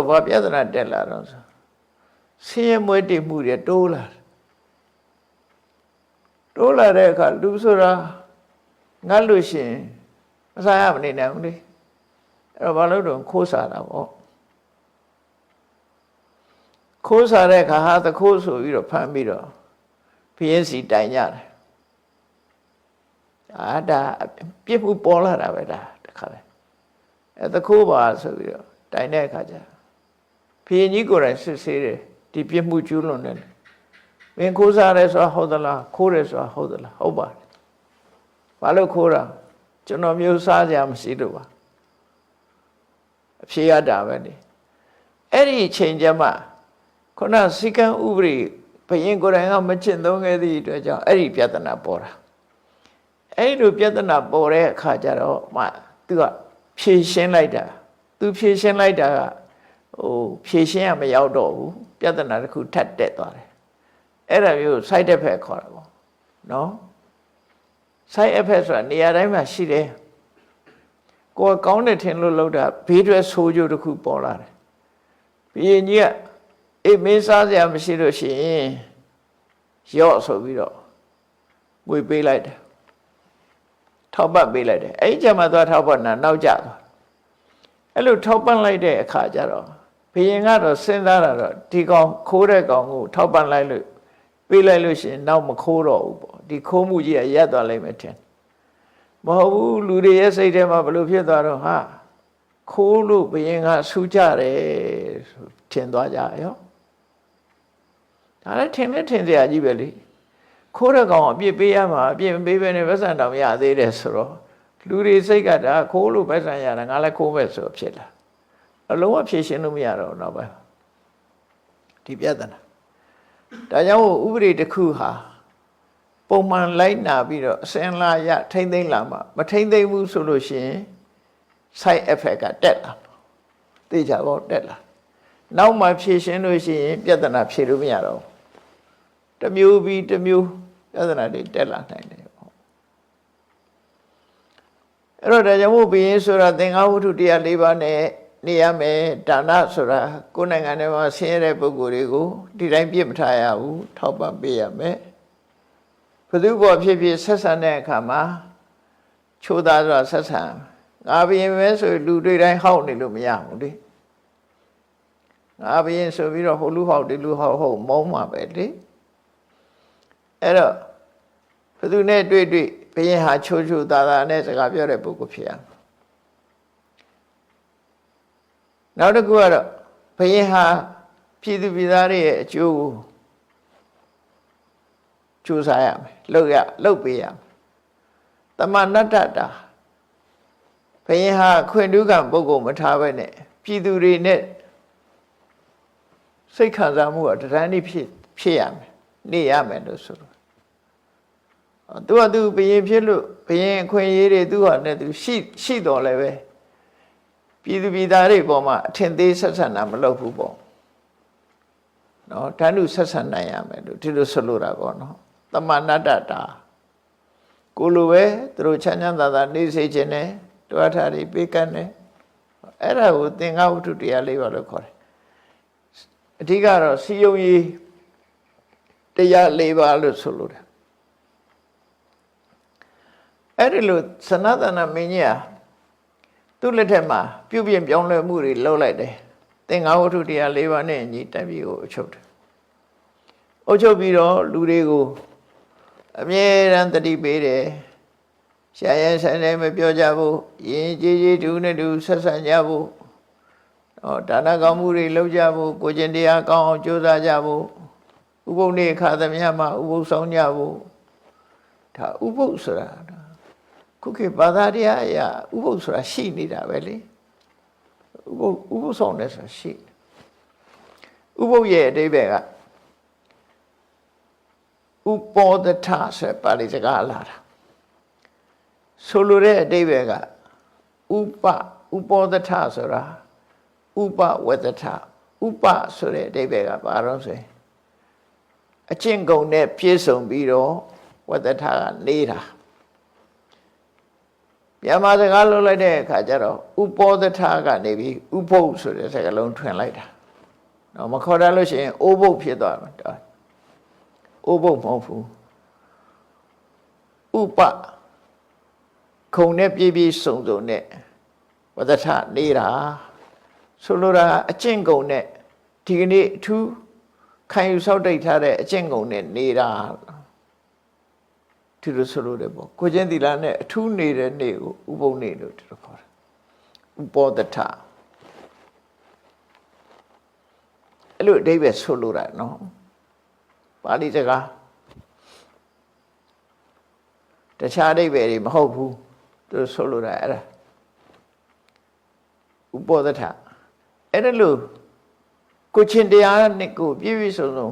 ဘာပြဿနာတက်လာတော့ဆိုဆင်းရဲမွဲတေမှုတွေတိုးလာတဲ့အခါလူဆိုတာငတ်လို့ရှိရင်မစားရမနေနိုင်ဘူးလေအဲ့တော့ဘာလို့တော့ခိုးစားတာပေါ့ ခိုးစားတဲ့ခါဟာသခိုးဆိုပြီးတော့ဖမ်းပြီးတော့ဘုရင်စီတိုင်ကြတယ်ဒါပြစ်မှုပေါ်လာတာပဲဒါတခါလေသခိုးပါဆိုပြီးတော့တိုင်တဲ့အခါကျဘုရင်ကြီးကိုယ်တိုင်စစ်ဆေးတယ်ဒီပြစ်မှုကျူးလွန်တယ်မင်းခိုးစားရဲဆိုတာဟုတ်သလားခိုးရဲဆိုတာဟုတ်သလားဟုတ်ပါတယ်ဘာလို့ခိုးတာကျွန်တော်မျိုးစားကြမရှိလို့ပါအဖြေရတာပဲလေအဲ့ဒီအချိန်ကျမှခုနစီကံဥပဒေဘုရင်ကိုယ်တိုင်ကမချင့်သုံးခဲ့သည့်အတွက်ကြောင့်အဲ့ဒီပြဿနာပေါ်တာအဲ့လိုပြဿနာပေါ်တဲ့အခါကျတော့မှသူကဖြေရှင်းလိုက်တာသူဖြေရှင်းလိုက်တာကဖြေရှင်းရမရောက်တော့ဘူးပြဿနာတစ်ခုထပ်တက်သွားတယ်အဲ့ဒါမျိုး side effect ခေါ်တာပေါ့နော် side effect ဆိုတာနေရာတိုင်းမှာရှိတယ်ကိုယ်ကောင်းတယ်ထင်လို့လုပ်တာဘေးထွက်ဆိုးကျိုးတစ်ခုပေါ်လာတယ်ဘုရင်ကြီးကအေးမင်းစားစရာမရှိလို့ရှိရင်ရော့ဆိုပြီးတော့ငွေပေးလိုက်တယ်ထောက်ပံ့ပေးလိုက်တယ်အဲ့ဒီကျမှသွားထောက်ပံ့တာနောက်ကျသွားအဲ့လိုထောက်ပံ့လိုက်တဲ့အခါကျတော့ဘုရင်ကတော့စဉ်းစားတာတော့ဒီကောင်ခိုးတဲ့ကောင်ကိုထောက်ပံ့လိုက်လို့ပေးလိုက်လို့ရှိရင်နောက်မခိုးတော့ဘူးပေါ့ဒီခိုးမှုကြီးကရပ်သွားလိမ့်မယ်ထင်မဟုတ်ဘူးလူတွေရဲ့စိတ်ထဲမှာဘယ်လိုဖြစ်သွားတော့ဟာခိုးလို့ဘုရင်ကဆူကြတယ်ဆိုထင်သွားကြရောဒါလည်းထင်စရာကြီးပဲလေခိုးတဲ့ကောင်အပြစ်ပေးရမှာအပြစ်မပေးဘဲနဲ့ဗက်ဆန်တောင်ရသေးတယ်ဆိုတော့လူတွေစိတ်ကဒါခိုးလို့ဗက်ဆန်ရတာငါလည်းခိုးမဲ့ဆိုဖြစ်လာအလုံးဝဖြေရှင်းလို့မရတော့တော့ပဲဒီပြဿနာဒါကြောင့်ဥပဒေတစ်ခုဟာပုံမှန်လိုက်နာပြီးတော့အစင်လာရထိမ့်သိမ့်လာမှမထိမ့်သိမ့်ဘူးဆိုလို့ရှိရင် side effect ကတက်လာသိကြပါဦးတက်လာနောက်မှဖြေရှင်းလို့ရှိရင်ပြဿနာဖြေလို့မရတော့တစ်မျိုးပြီးတစ်မျိုးပြဿနာတွေတက်လာနိုင်တယ်ပေါ့အဲ့တော့ဒါကြောင့်မို့ဘုရင်ဆိုတာသင်္ဃဝတ္ထုတရား၄ပါးနဲ့နေရမယ်ဒါနဆိုတာကိုယ်နိုင်ငံထဲမှာဆင်းရဲတဲ့ပုဂ္ဂိုလ်တွေကိုဒီတိုင်းပြစ်မထားရဘူးထောက်ပံ့ပေးရမယ်ဘသူဘောဖြစ်ဖြစ်ဆက်ဆံတဲ့အခါမှာချိုးသားစွာဆက်ဆံငါဘုရင်ပဲဆိုလူတွေတိုင်းဟောက်နေလို့မရဘူးလေငါဘုရင်ဆိုပြီးတော့ဟိုလူဟောက်ဒီလူဟောက်ဟုတ်မုန်းမှာပဲလေအဲ့တော့ဘသူနဲ့တွေ့ဘုရင်ဟာချိုးသားသားနဲ့စကားပြောတဲ့ပုဂ္ဂိုလ်ဖြစ်ရနောက်တစ်ခုကတော့ဘုရင်ဟာပြည်သူပြည်သားတွေရဲ့အကျိုးကိုကြိုးစားရမယ်လုပ်ပေးရမယ်တမဏတ္တတာဘုရင်ဟာခွင့်ဒုက္ခပုဂ္ဂိုလ်မထားဘဲနဲ့ပြည်သူတွေနဲ့စိတ်ခံစားမှုကတရဏိဖြစ်ရမယ်နေရမယ်လို့ဆိုတော့သူကသူဘုရင်ဖြစ်လို့ဘုရင်အခွင့်အရေးတွေသူ့ဟာနဲ့သူရှိတော်လည်းပဲပြည်သူပြည်သားတွေပေါ်မှာအထင်သေးဆက်ဆံတာမလုပ်ဘူးပေါ့နော်တန်းတူဆက်ဆံနိုင်ရမယ်လို့ဒီလိုဆိုလိုတာပေါ့နော်တမဏတ္တတာကိုလိုပဲသူတို့ချမ်းချမ်းသာသာနေစေခြင်းနဲ့တွားထားပြီးပေးကမ်းတယ်အဲ့ဒါကိုသင်္ဃဝတ္ထုတရား၄ပါးလို့ခေါ်တယ်အဓိကတော့စီယုံရေးတရား၄ပါးလို့ဆိုလိုတယ်အဲ့ဒီလိုစနတနာမင်းကြီးဟာသူ့လက်ထက်မှာပြုပြင်ပြောင်းလဲမှုတွေလုပ်လိုက်တယ်သင်္ဃဝတ္ထုတရား၄ပါးနဲ့အညီတက်ပြီးကိုအချုပ်တယ်အုပ်ချုပ်ပြီးတော့လူတွေကိုအမြဲတမ်းတတိပေးတယ်ရှာရဲဆိုင်တိုင်းမပြောကြဘူးယဉ်ကျေးတူနဲ့တူဆက်ဆံကြဖို့ဒါနကောင်းမှုတွေလုပ်ကြဖို့ကိုကျင့်တရားကောင်းအောင်ကြိုးစားကြဖို့ဥပုသ်နေ့ခါသမယမှာဥပုသ်ဆောင်ကြဖို့ဒါဥပုသ်ဆိုတာခုခေတ်ဘာသာတရားအရာဥပုသ်ဆိုတာရှိနေတာပဲလေဥပုသ်ဆောင်တယ်ဆိုတာရှိဥပုသ်ရဲ့အဓိပ္ပာယ်ကဥပောဒထဆိုပါဠိစကားလာတာဆိုလိုတဲ့အဓိပ္ပာယ်ကဥပောဒထဆိုတာဥပဝတ္တထဥပဆိုတဲ့အဓိပ္ပာယ်ကဘာလို့ဆိုရင်အကျင့်ကုန်နဲ့ပြည့်စုံပြီးတော့ဝတ္တထကနေတာမြန်မာစကားလုံးလိုက်တဲ့အခါကျတော့ဥပောဒထကနေပြီးဥပုပ်ဆိုတဲ့စကားလုံးထွင်လိုက်တာတော့မခေါ်တတ်လို့ရှိရင်အိုးပုပ်ဖြစ်သွားမှာအိုးပုပ်မဟုတ်ဘူးဥပခုံနဲ့ပြည့်ပြည့်စုံစုံနဲ့ဝတ္တထနေတာဆိုလိုတာအကျင့်ကုန်နဲ့ဒီကနေ့အထူး ခံယူဆောက်တိတ်ထားတဲ့အကျင့်ကုန်နဲ့နေတာဒီလိုဆိုလို့တယ်ပေါ့ကိုချင်းသီလနဲ့အထူးနေတဲ့နေ့ကိုဥပုသ်နေ့လို့ဒီလိုခေါ်တယ်ဥပောဒထအဲ့လိုအဓိပ္ပာယ်ဆိုလိုတာနော်ပါဠိစကားတခြားအဓိပ္ပာယ်တွေမဟုတ်ဘူးသူဆိုလိုတာအဲ့ဒါဥပောဒထအဲ့ဒါလို့ကိုချင်းတရားနဲ့ကိုပြည့်ပြည့်စုံစုံ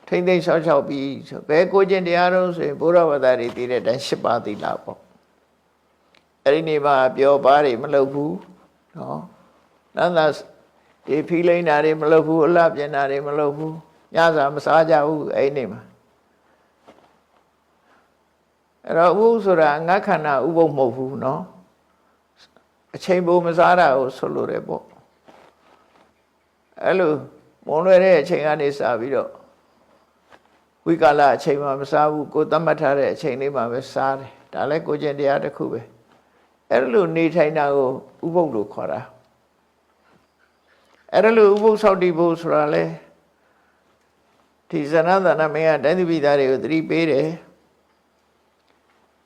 ထိမ့်သိမ့်ဆောက်ရှောက်ပြီးဆိုဘယ်ကိုချင်းတရားတော့ဆိုရင်ဘုရားဘာသာတွေတည်တဲ့အတိုင်း၈ပါးသီလပေါ့အဲ့ဒီနေမှာပြောပါတွေမလုပ်ဘူးနော်နန္ဒဒီဖီလိန်တာတွေမလုပ်ဘူးအလှပြင်တာတွေမလုပ်ဘူးညစာမစားကြဘူးအဲ့ဒီနေမှာအဲ့တော့ဥပုသ်ဆိုတာငါခန္ဓာဥပုသ်မဟုတ်ဘူးနော်အချိန်ပိုမစားတာကိုဆိုလိုတယ်ပေါ့အဲ့လိုမုံလွယ်တဲ့အချိန်ကနေစပြီးတော့ဝိကာလအချိန်မှာမစားဘူးကိုသတ်မှတ်ထားတဲ့အချိန်လေးမှာပဲစားတယ်ဒါလည်းကိုကျင့်တရားတစ်ခုပဲအဲ့လိုနေထိုင်တာကိုဥပုသ်လို့ခေါ်တာအဲ့လိုဥပုသ်ဆောက်တည်ဖို့ဆိုတာလေဒီဇနသနမင်းကတိုင်းသူပြည်သားတွေကိုသတိပေးတယ်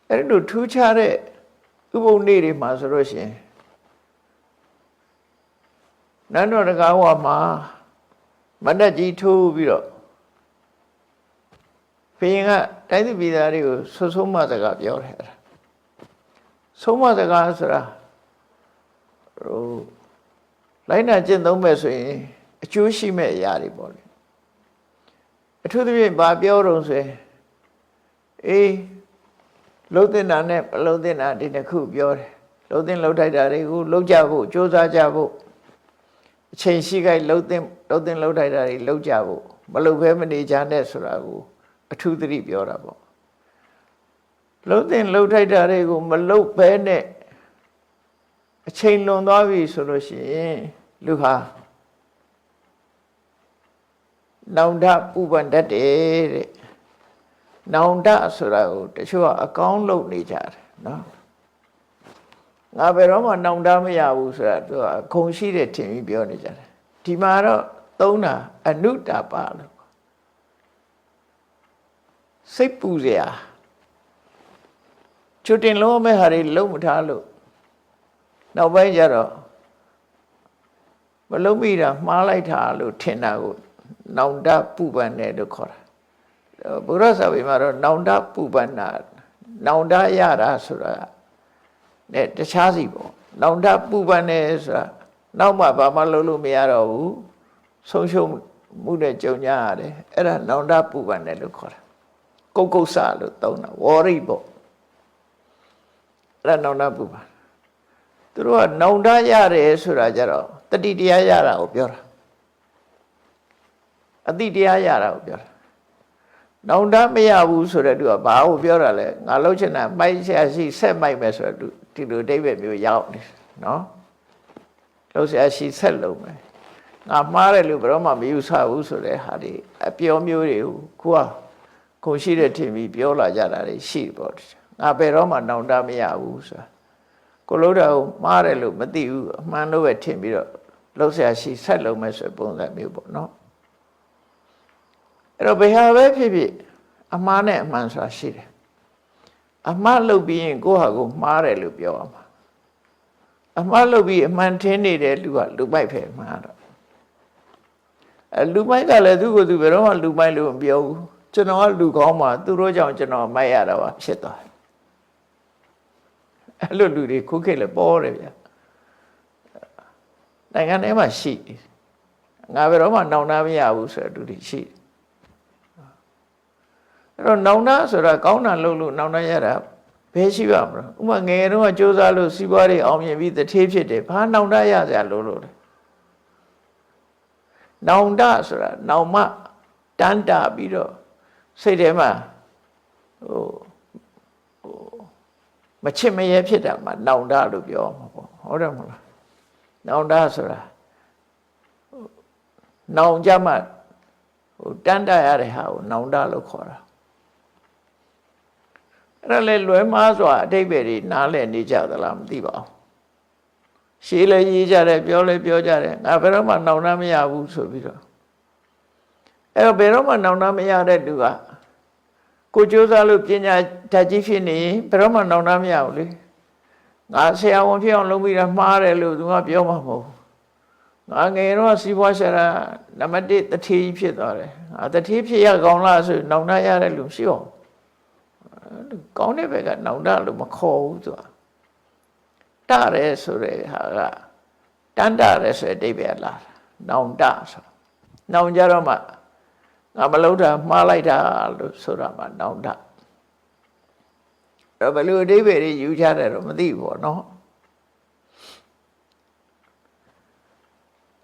အဲ့လိုထူးခြားတဲ့ဥပုသ်နေ့တွေမှာဆိုလို့ရှိရင်နန်းတော်တကားဝမှာမဏ္ဍကြီးထိုးပြီးတော့ဘုရင်ကတိုင်းသူပြည်သားတွေကိုဆွဆုံးမစကားပြောတယ်ဆုံးမစကားဆိုတာလိုက်နာကျင့်သုံးမဲ့ဆိုရင်အကျိုးရှိမဲ့အရာတွေပေါ့လေအထူးသဖြင့်ဘာပြောတော့ဆိုရင်လုံးတင်တာနဲ့မလုံးတင်တာဒီတစ်ခုပြောတယ်လုံးတင်လုံးထိုက်တာတွေကိုလုံးကြဖို့ကြိုးစားကြဖို့အချိန်ရှိခိုက်လုံးတင်လုံးထိုက်တာတွေလုံးကြဖို့မလုံးဘဲမနေကြနဲ့ဆိုတာကိုအထူးသတိပြောတာပေါ့လုံးတင်လုံးထိုက်တာတွေကိုမလုံးဘဲနဲ့အချိန်လွန်သွားပြီဆိုလို့ရှိရင်လူဟာနောင်တပူပန်တတ်တယ်တဲ့နောင်တဆိုတာကိုတချို့ကအကောင်းလုပ်နေကြတယ်နော်ငါဘယ်တော့မှနောင်တမရဘူးဆိုတာသူကခုံရှိတဲ့ထင်ပြီးပြောနေကြတယ်ဒီမှာတော့သုံးတာအနုတပါလို့စိတ်ပူစရာချွတ်တင်လုံးမဲ့ဟာတွေလုံးမထားလို့နောက်ပိုင်းကျတော့မလုံးမိတာမှားလိုက်တာလို့ထင်တာကိုနောင်တပူပန်တယ်လို့ခေါ်တာဘုရားစာပေမှာတော့နောင်တပူပန်တာနောင်တရတာဆိုတာနဲ့တခြားစီပေါ့နောင်တပူပန်တယ်ဆိုတာနောက်မှဘာမှလုပ်လို့မရတော့ဘူးဆုံးရှုံးမှုနဲ့ကြုံကြရတယ်အဲ့ဒါနောင်တပူပန်တယ်လို့ခေါ်တာကုတ်ကုတ်ဆလို့သုံးတာဝရိပေါ့အဲ့ဒါနောင်တပူပန်သူတို့ကနောင်တရတယ်ဆိုတာကြတော့တတိတရားရတာကိုပြောတာအတိတရားရတာကိုပြောတာနောင်တမရဘူးဆိုတဲ့သူကဘာကိုပြောတာလဲငါလှုပ်ချင်တာမိုက်ရှာရှိဆက်မိုက်မယ်ဆိုတော့ဒီလိုအဓိပ္ပာယ်မျိုးရောက်နေနော်လှုပ်ရှာရှိဆက်လုံးမယ်ငါမှားတယ်လို့ဘယ်တော့မှမယူဆဘူးဆိုတဲ့ဟာဒီအပြောမျိုးတွေကိုခုကခုရှိတဲ့ထင်ပြီးပြောလာကြတာတွေရှိပေါ့ငါဘယ်တော့မှနောင်တမရဘူးဆိုတာကိုလို့တော့မှားတယ်လို့မသိဘူးအမှန်လို့ပဲထင်ပြီးတော့လှုပ်ရှာရှိဆက်လုံးမယ်ဆိုပုံစံမျိုးပေါ့နော်အဲ့တော့ဘယ်ဟာပဲဖြစ်ဖြစ်အမှားနဲ့အမှန်ဆိုတာရှိတယ်အမှားလုပ်ပြီးရင်ကိုယ့်ဟာကိုမှားတယ်လို့ပြောရမှာအမှားလုပ်ပြီးအမှန်ထင်နေတဲ့လူကလူမိုက်ပဲမှားတော့လူမိုက်ကလည်းသူ့ကိုယ်သူဘယ်တော့မှလူမိုက်လို့မပြောဘူးကျွန်တော်ကလူကောင်းမှသူတို့ကြောင့်ကျွန်တော်မိုက်ရတာပါဖြစ်သွားတယ်အဲ့လိုလူတွေခုခေတ်လည်းပေါ်တယ်ဗျာနိုင်ငံထဲမှာရှိငါဘယ်တော့မှနောင်တမရဘူးဆိုတဲ့လူတွေရှိအဲ့တော့နောင်တဆိုတာကောင်းတာလုပ်လို့နောင်တရတာဘယ်ရှိပါမလားဥပမာငယ်တုန်းကစူးစမ်းလို့စီးပွားရေးအောင်မြင်ပြီးတထေးဖြစ်တယ်ဘာနောင်တရစရာလို့လဲနောင်တဆိုတာနောင်မတန်းတာပြီးတော့စိတ်ထဲမှာမချစ်မရဲဖြစ်တာမှာနောင်တလို့ပြောမှာပေါ့ဟုတ်တယ်မလားနောင်တဆိုတာနောင်ကြမှာတန်းတရတဲ့ဟာကိုနောင်တလို့ခေါ်တာအဲ့ဒါလေလွဲမှားစွာအတိတ်ပဲတွေနားလည်နေကြသလားမသိပါဘူးရှေးလည်းရေးကြတယ်ပြောလည်းပြောကြတယ်ငါဘယ်တော့မှနောင်တမရဘူးဆိုပြီးတော့ အဲ့တော့ဘယ်တော့မှနောင်တမရတဲ့လူကကိုကြိုးစားလို့ပညာဓာတ်ကြီးဖြစ်နေရင်ဘယ်တော့မှနောင်တမရဘူးလေငါဆရာဝန်ဖြစ်အောင်လုပ်ပြီးတာမှားတယ်လို့သူကပြောမှာမဟုတ်ဘူးငါငယ်တော့စီးပွားရှာတာနံပါတ်1တထေးကြီးဖြစ်သွားတယ်ငါတထေးဖြစ်ရကောင်းလားဆိုနောင်တရတဲ့လူရှိအောင်ကောင်းတဲ့ဘက်ကနောင်တလို့မခေါ်ဘူးသူကတရဲဆိုတဲ့ဟာကတန်တရဲဆိုတဲ့အဓိပ္ပာယ်လားနောင်တဆိုနောင်ကြတော့မှငါမလုပ်တာမှားလိုက်တာလို့ဆိုတာမှနောင်တတော့ဘယ်လိုအဓိပ္ပာယ်ကြီးယူကြတယ်တော့မသိဘူးပေါ့နော်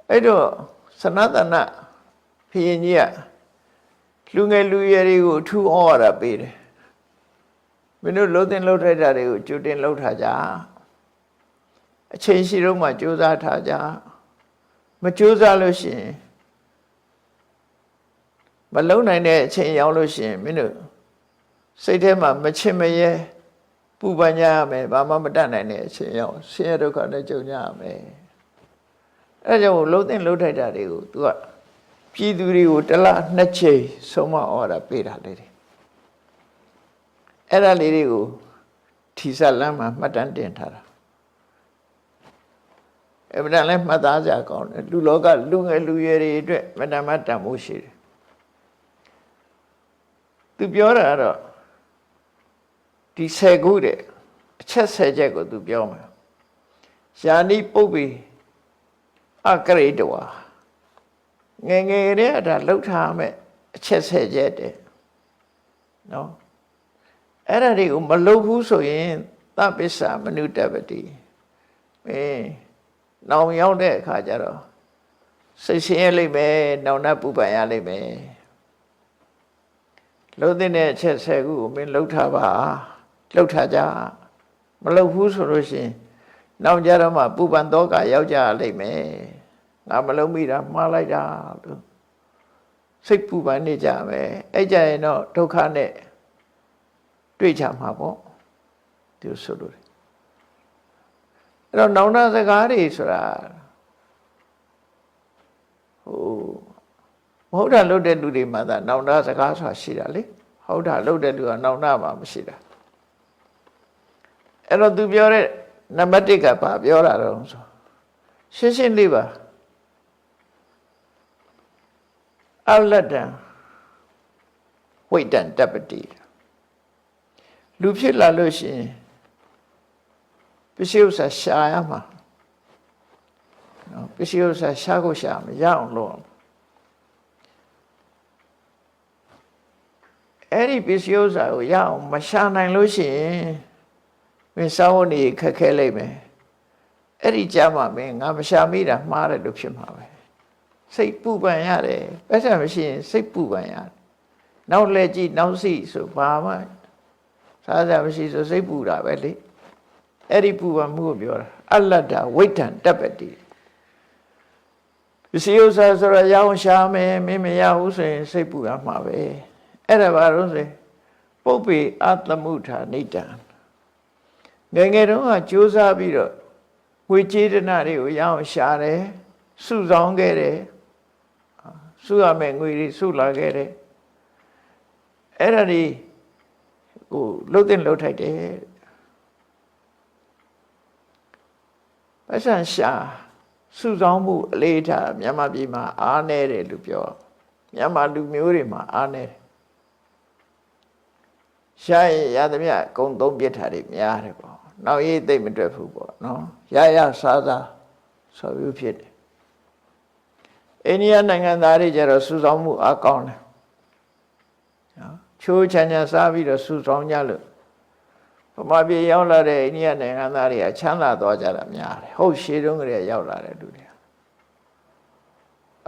အဲ့တော့စနတနာဘုရင်ကြီးကလူငယ်လူရွယ်တွေကိုအထူးဩဝါဒပေးတယ်မင်းတို့လှုပ်တင်လှုပ်ထိုက်တာတွေကိုကြိုတင်လှုပ်ထားကြအချိန်ရှိတော့မှကြိုးစားထားကြမကြိုးစားလို့ရှိရင်မလုံနိုင်တဲ့အချိန်ရောက်လို့ရှိရင်မင်းတို့စိတ်ထဲမှာမချင်မရဲပူပန်ကြရမယ်ဘာမှမတတ်နိုင်တဲ့အချိန်ရောက်ဆင်းရဲဒုက္ခနဲ့ကြုံကြရမယ်အဲဒါကြောင့်လှုပ်တင်လှုပ်ထိုက်တာတွေကို तू ကပြည်သူတွေကိုတစ်လ2ချိန်ဆုံးမဩဝါဒပေးတာလေအဲ့ဒါလေးတွေကိုထီဆက်လမ်းမှာမှတ်တမ်းတင်ထားတာအဲ့ဒါလည်းမှတ်သားကြကောင်းတယ်လူလောကလူငယ်လူရွယ်တွေအတွက်မတမတန်ဖို့ရှိတယ်သူပြောတာကတော့ဒီ10ခုတဲ့အချက်10ချက်ကိုသူပြောမှာယာနိပုပ္ပိအကရိတဝါငယ်ငယ်တဲ့ဒါလှုပ်ထားမယ်အချက်10ချက်တဲ့နော်အဲ့ဒါတွေကိုမလှုပ်ဘူးဆိုရင်သပ္ပစ္စမနုတ္တပတိနောင်ရောက်တဲ့အခါကျတော့စိတ်ဆင်းရဲလိမ့်မယ်နောင်တပူပန်ရလိမ့်မယ်လှုပ်တဲ့အချက်10ခုကိုမင်းလှုပ်ထားပါလှုပ်ထားကြမလှုပ်ဘူးဆိုလို့ရှိရင်နောက်ကြတော့မှပူပန်တော့ကရောက်ကြလိမ့်မယ်ငါမလှုပ်မိတာမှားလိုက်တာလို့စိတ်ပူပန်နေကြမယ်အဲ့ကြရင်တော့ဒုက္ခနဲ့တွေ့ချမှာပေါ့သူဆိုလို့အဲ့တော့နောင်တစကားတွေဆိုတာမဟုတ်တာလုပ်တဲ့လူတွေမှာသာနောင်တစကားဆိုတာရှိတာလေဟုတ်တာလုပ်တဲ့လူကနောင်တမှာမရှိတာအဲ့တော့သူပြောတဲ့နံပါတ်1ကဘာပြောတာတော့ဆိုရှင်းရှင်းလေးပါအလတ္တံဝိတ္တံတပ္ပတိလူဖြစ်လာလို့ရှိရင်ပစ္စည်းဥစ္စာရှာရမှာနော်ပစ္စည်းဥစ္စာရှာကိုရှာမရအောင်လုပ်အဲ့ဒီပစ္စည်းဥစ္စာကိုရအောင်မရှာနိုင်လို့ရှိရင်မင်းစောင်းနေခက်ခဲလိမ့်မယ်အဲ့ဒီကြမှာမင်းငါမရှာမိတာမှားတယ်လို့ဖြစ်မှာပဲစိတ်ပူပန်ရတယ်ပတ်စံမရှိရင်စိတ်ပူပန်ရတယ်နောက်လဲကြည့်နောက်စီဆိုဘာမှစားစရာမရှိဆိုစိတ်ပူတာပဲလေအဲ့ဒီပူပန်မှုကိုပြောတာအလတ္တဝိတ္တံတပ္ပတိပစ္စည်းဥစ္စာဆိုတော့ရအောင်ရှာမယ်မင်းမရဘူးဆိုရင်စိတ်ပူရမှာပဲအဲ့ဒါဘာလို့ဆိုပုပ္ပေအတမုထာနိတံငယ်ငယ်တုန်းကကြိုးစားပြီးတော့ငွေကြေးဒနာတွေကိုရအောင်ရှာတယ်စုဆောင်ခဲ့တယ်စုရမယ်ငွေတွေစုလာခဲ့တယ်အဲ့ဒါဒီဟိုလှုပ်တင်လှုပ်ထိုက်တယ်ပတ်စံရှာစုဆောင်မှုအလေးထားမြန်မာပြည်မှာအားနည်းတယ်လို့ပြောမြန်မာလူမျိုးတွေမှာအားနည်းတယ်ရှာရင်ရသမျှအကုန်သုံးပြစ်ထားတယ်များတယ်ပေါ့နောက်ရေးသိမ့်မတွက်ဘူးပေါ့နော်ရစားဆိုပြီးဖြစ်တယ်အိန္ဒိယနိုင်ငံသားတွေကျတော့စုဆောင်မှုအားကောင်းတယ်နော်ချိုးချမ်းချမ်းစားပြီးတော့စုဆောင်ကြလို့ဗမာပြည်ရောက်လာတဲ့အိန္ဒိယနိုင်ငံသားတွေကချမ်းသာသွားကြတာများတယ်ဟုတ်ရှေးတုန်းကလေးရောက်လာတဲ့လူတွေ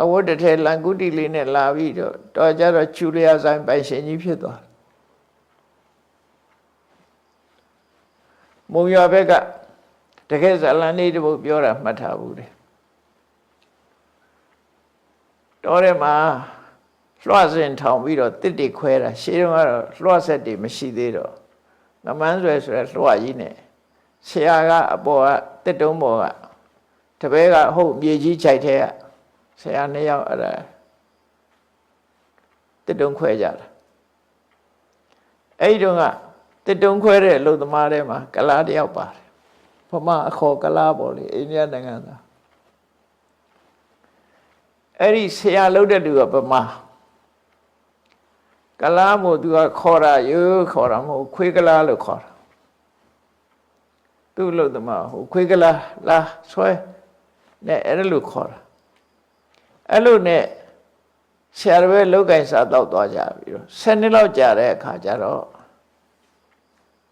အဝတ်တစ်ထည်လန်ကူတီလေးနဲ့လာပြီးတော့ကြတော့ချူလျာဆိုင်ပိုင်ရှင်ကြီးဖြစ်သွားတယ်မုံရွာဘက်ကတကယ်ဇလန်လေးတပုတ်ပြောတာမှတ်ထားဘူးတယ်တော်ထဲမှာလွှတ်စင်ထောင်ပြီးတော့တစ်တွေခွဲတာရှေးတုန်းကတော့လွှတ်ဆက်တွေမရှိသေးတော့ငမန်းဆွဲဆိုတဲ့လွှတ်ကြီးနဲ့ဆရာကအပေါ်ကတစ်တုံးပေါ်ကတပည့်ကဟုတ်မြေကြီးခြိုက်ထဲကဆရာ2ယောက်အဲ့ဒါ တစ်တုံးခွဲကြတာအဲ့ဒီတော့ကတစ်တုံးခွဲတဲ့အလုပ်သမားတွေမှာကလားတယောက်ပါတယ်ဗမာအခေါ်ကလားပေါ့လေအိန္ဒိယနိုင်ငံသားအဲ့ဒီဆရာလုပ်တဲ့လူကဗမာကလားမို့သူကခေါ်တာရိုးခေါ်တာမဟုတ်ခွေးကလားလို့ခေါ်တာသူ့လို့သမားဟိုခွေးကလားလာဆွဲနဲ့အဲ့လိုခေါ်တာအဲ့လိုနဲ့ဆရာတော်ပဲလောက်ကင်စားတော့သွားကြပြီးတော့10နှစ်လောက်ကြာတဲ့အခါကျတော့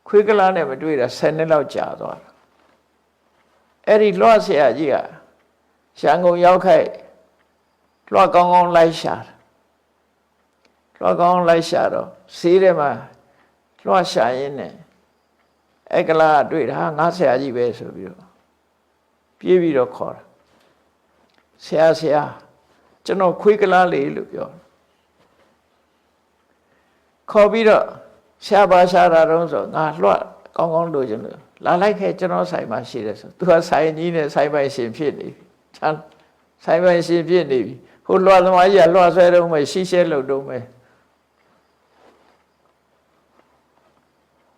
ခွေးကလားနဲ့မတွေ့တာ10နှစ်လောက်ကြာသွားတာအဲ့ဒီလွှတ်ဆရာကြီးကရန်ကုန်ရောက်ခိုက်လွှတ်ကောင်းကောင်းလိုက်ရှာတာလွှတ်ကောင်းလိုက်ရှာတော့ဆေးထဲမှာလွှတ်ရှာရင်းနဲ့အဲ့ကလားတွေ့တာငါဆရာကြီးပဲဆိုပြီးတော့ပြေးပြီးတော့ခေါ်တာဆရာကျွန်တော်ခွေးကလားလေးလို့ပြောခေါ်ပြီးတော့ရှာပါရှာတာတော့ဆိုငါလွှတ်ကောင်းကောင်းလို့ကျွန်တော်လာလိုက်ခဲ့ကျွန်တော်ဆိုင်မှာရှိတယ်ဆိုသူကဆိုင်ကြီးနဲ့ဆိုင်ပိုင်ရှင်ဖြစ်နေပြီချမ်းဆိုင်ပိုင်ရှင်ဖြစ်နေပြီဟိုလွှတ်သမားကြီးကလွှတ်ဆွဲတော့မယ်ရှိရှဲလို့တော့မယ်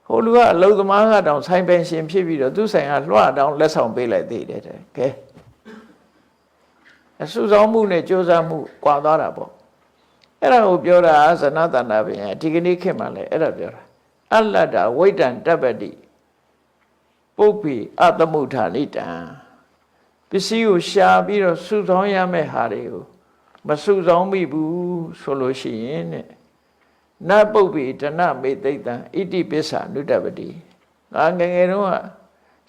ဟိုလူကအလုံသမားကတောင်ဆိုင်ပိုင်ရှင်ဖြစ်ပြီးတော့သူဆိုင်ကလွှတ်တောင်လက်ဆောင်ပေးလိုက်သေးတယ်တဲ့ကဲအဆူဆောင်မှုနဲ့ကြိုးစားမှုကွာသွားတာပေါ့အဲ့ဒါကိုပြောတာဇနတနာပင်ဒီကနေ့ခေတ်မှာလည်းအဲ့ဒါပြောတာအလတ္တဝိတ္တံတပ္ပတိပုပ္ပိအတမုဋ္ဌာနိတံပစ္စည်းကိုရှာပြီးတော့စုဆောင်ရမယ့်ဟာတွေကိုမစုဆောင်မိဘူးဆိုလို့ရှိရင်တဲ့နပုပ္ပိတဏမေသိတံဣတိပစ္ဆာနုတ္တပတိငါငယ်ငယ်တုန်းက